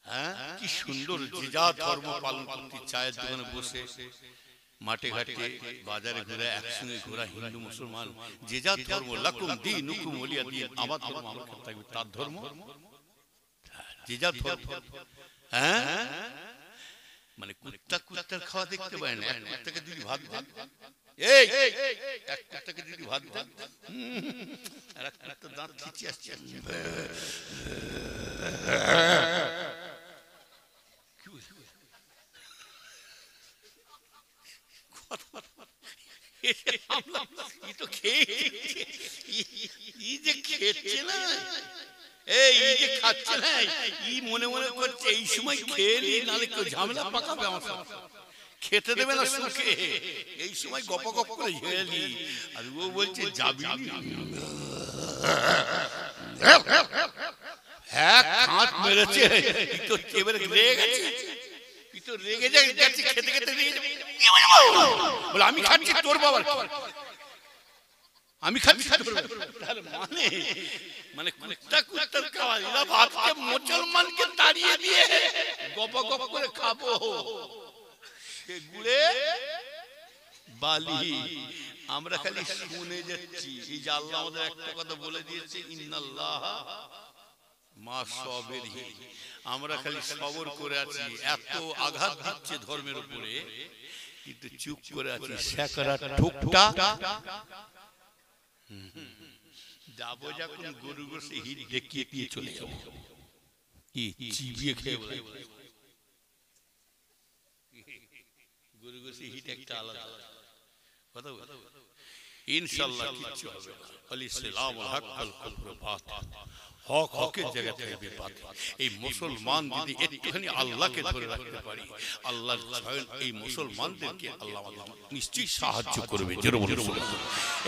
হ্যাঁ, কি সুন্দর, যে যা ধর্ম পালন করতে, চায়ের দোকানে বসে, মাঠে ঘাটে, বাজারে ঘোরা, একসঙ্গে ঘোরা, হিন্দু মুসলমান যে যা ধর্ম, লাকুম দীনুকুম ওয়ালিয়া দীন, আমার ধর্ম আমার কাছে থাকবে, তার ধর্ম যে যা ধর্ম। হ্যাঁ, মানে কুত্তা কুত্তার খাওয়া দেখতে পায় না। এক কুত্তাকে দুটি ভাত দেন, এই এক কুত্তাকে দুটি ভাত দেন, আর এক কুত্তা দাঁত খিচে আসছে, মনে মনে করছে এই সময় খেয়ে নি, নাহলে কেউ ঝামেলা পাকাবে আমার সাথে, খেতে দেবে না সুখে, এই সময় গপ গপ করে ঝেলি। আর ও বলছে যাবি, হ্যাঁ খাঁচ মেরেছে, তো এবারে রেগে গেছে, তো রেগে যাচ্ছে, খেতে খেতে বলে আমি খাচ্ছি তোর বাবার, আমি খাচ্ছি মানে মানে কুত্তা কুত্তার খাওয়া, এরা ভাবছে মুসলমানকে তাড়িয়ে দিয়ে গপ গপ করে খাবো, সে গুড়ে বালি। আমরা খালি শুনে যাচ্ছি। এই যে আল্লাহ আমাদের একটা কথা বলে দিয়েছে, ইন্নাল্লাহ মা সাবিরিন, আমরা খালি সবর করে আছি। এত আঘাত দিচ্ছে ধর্মের উপরে, কিন্তু চুপ করে আছি। সেকরা ঠুকটা যাবো যখন গরু গোশে হিট দেখিয়ে দিয়ে চলে যাবো, কি চিবিয়ে খেয়ে গরু গোশে হিট একটা আলাদা কথা বল। ইনশাআল্লাহ কিচ্ছু হবে না। আল-ইসলামুল হক ওয়াল কুফরু বাতিল, হক হকের জায়গা থেকে বাতিল। এই মুসলমান যদি একটুখানি আল্লাহকে ধরে রাখতে পারি, আল্লাহ এই মুসলমানদেরকে আল্লাহ নিশ্চয়ই সাহায্য করবে।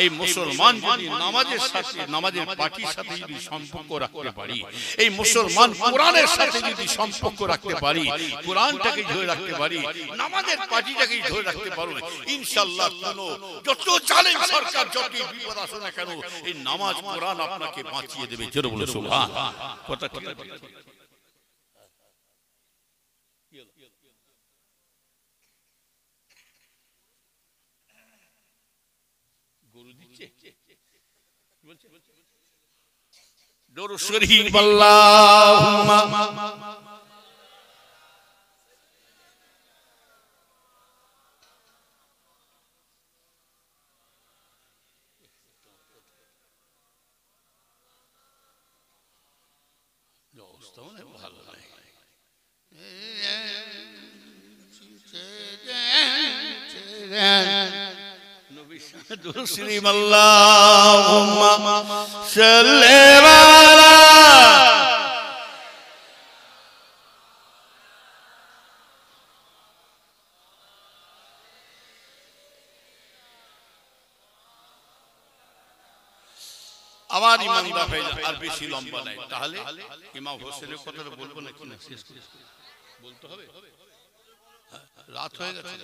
এই মুসলমান যদি নামাজের সাথে, নামাজের পার্টির সাথে যদি সম্পর্ক রাখতে পারি, এই মুসলমান কোরআনের সাথে যদি সম্পর্ক রাখতে পারি, কোরআনটাকে ধরে রাখতে পারি, নামাজের পার্টিটাকে ধরে রাখতে পারবো, ইনশাআল্লাহ কোনো যত জালেম সরকার যত বিপদ আসে না কেন, এই নামাজ কোরআন আপনাকে বাঁচিয়ে দেবে। জোরে বলে সুবহান। কথা ঠিক আছে। গরু দিচ্ছে দরুদ শরীফ, আল্লাহুম্মা ভালো লাগে। দরুদ শরীফ, আল্লাহুম্মা সাল্লি আলা আমার ইমাম দাফাই আর বেশি লম্বা নাই, তাহলে ইমাম হোসেনের কথাটা বলবো না, কি না শেষ বলতে হবে, রাত হয়ে গেছে।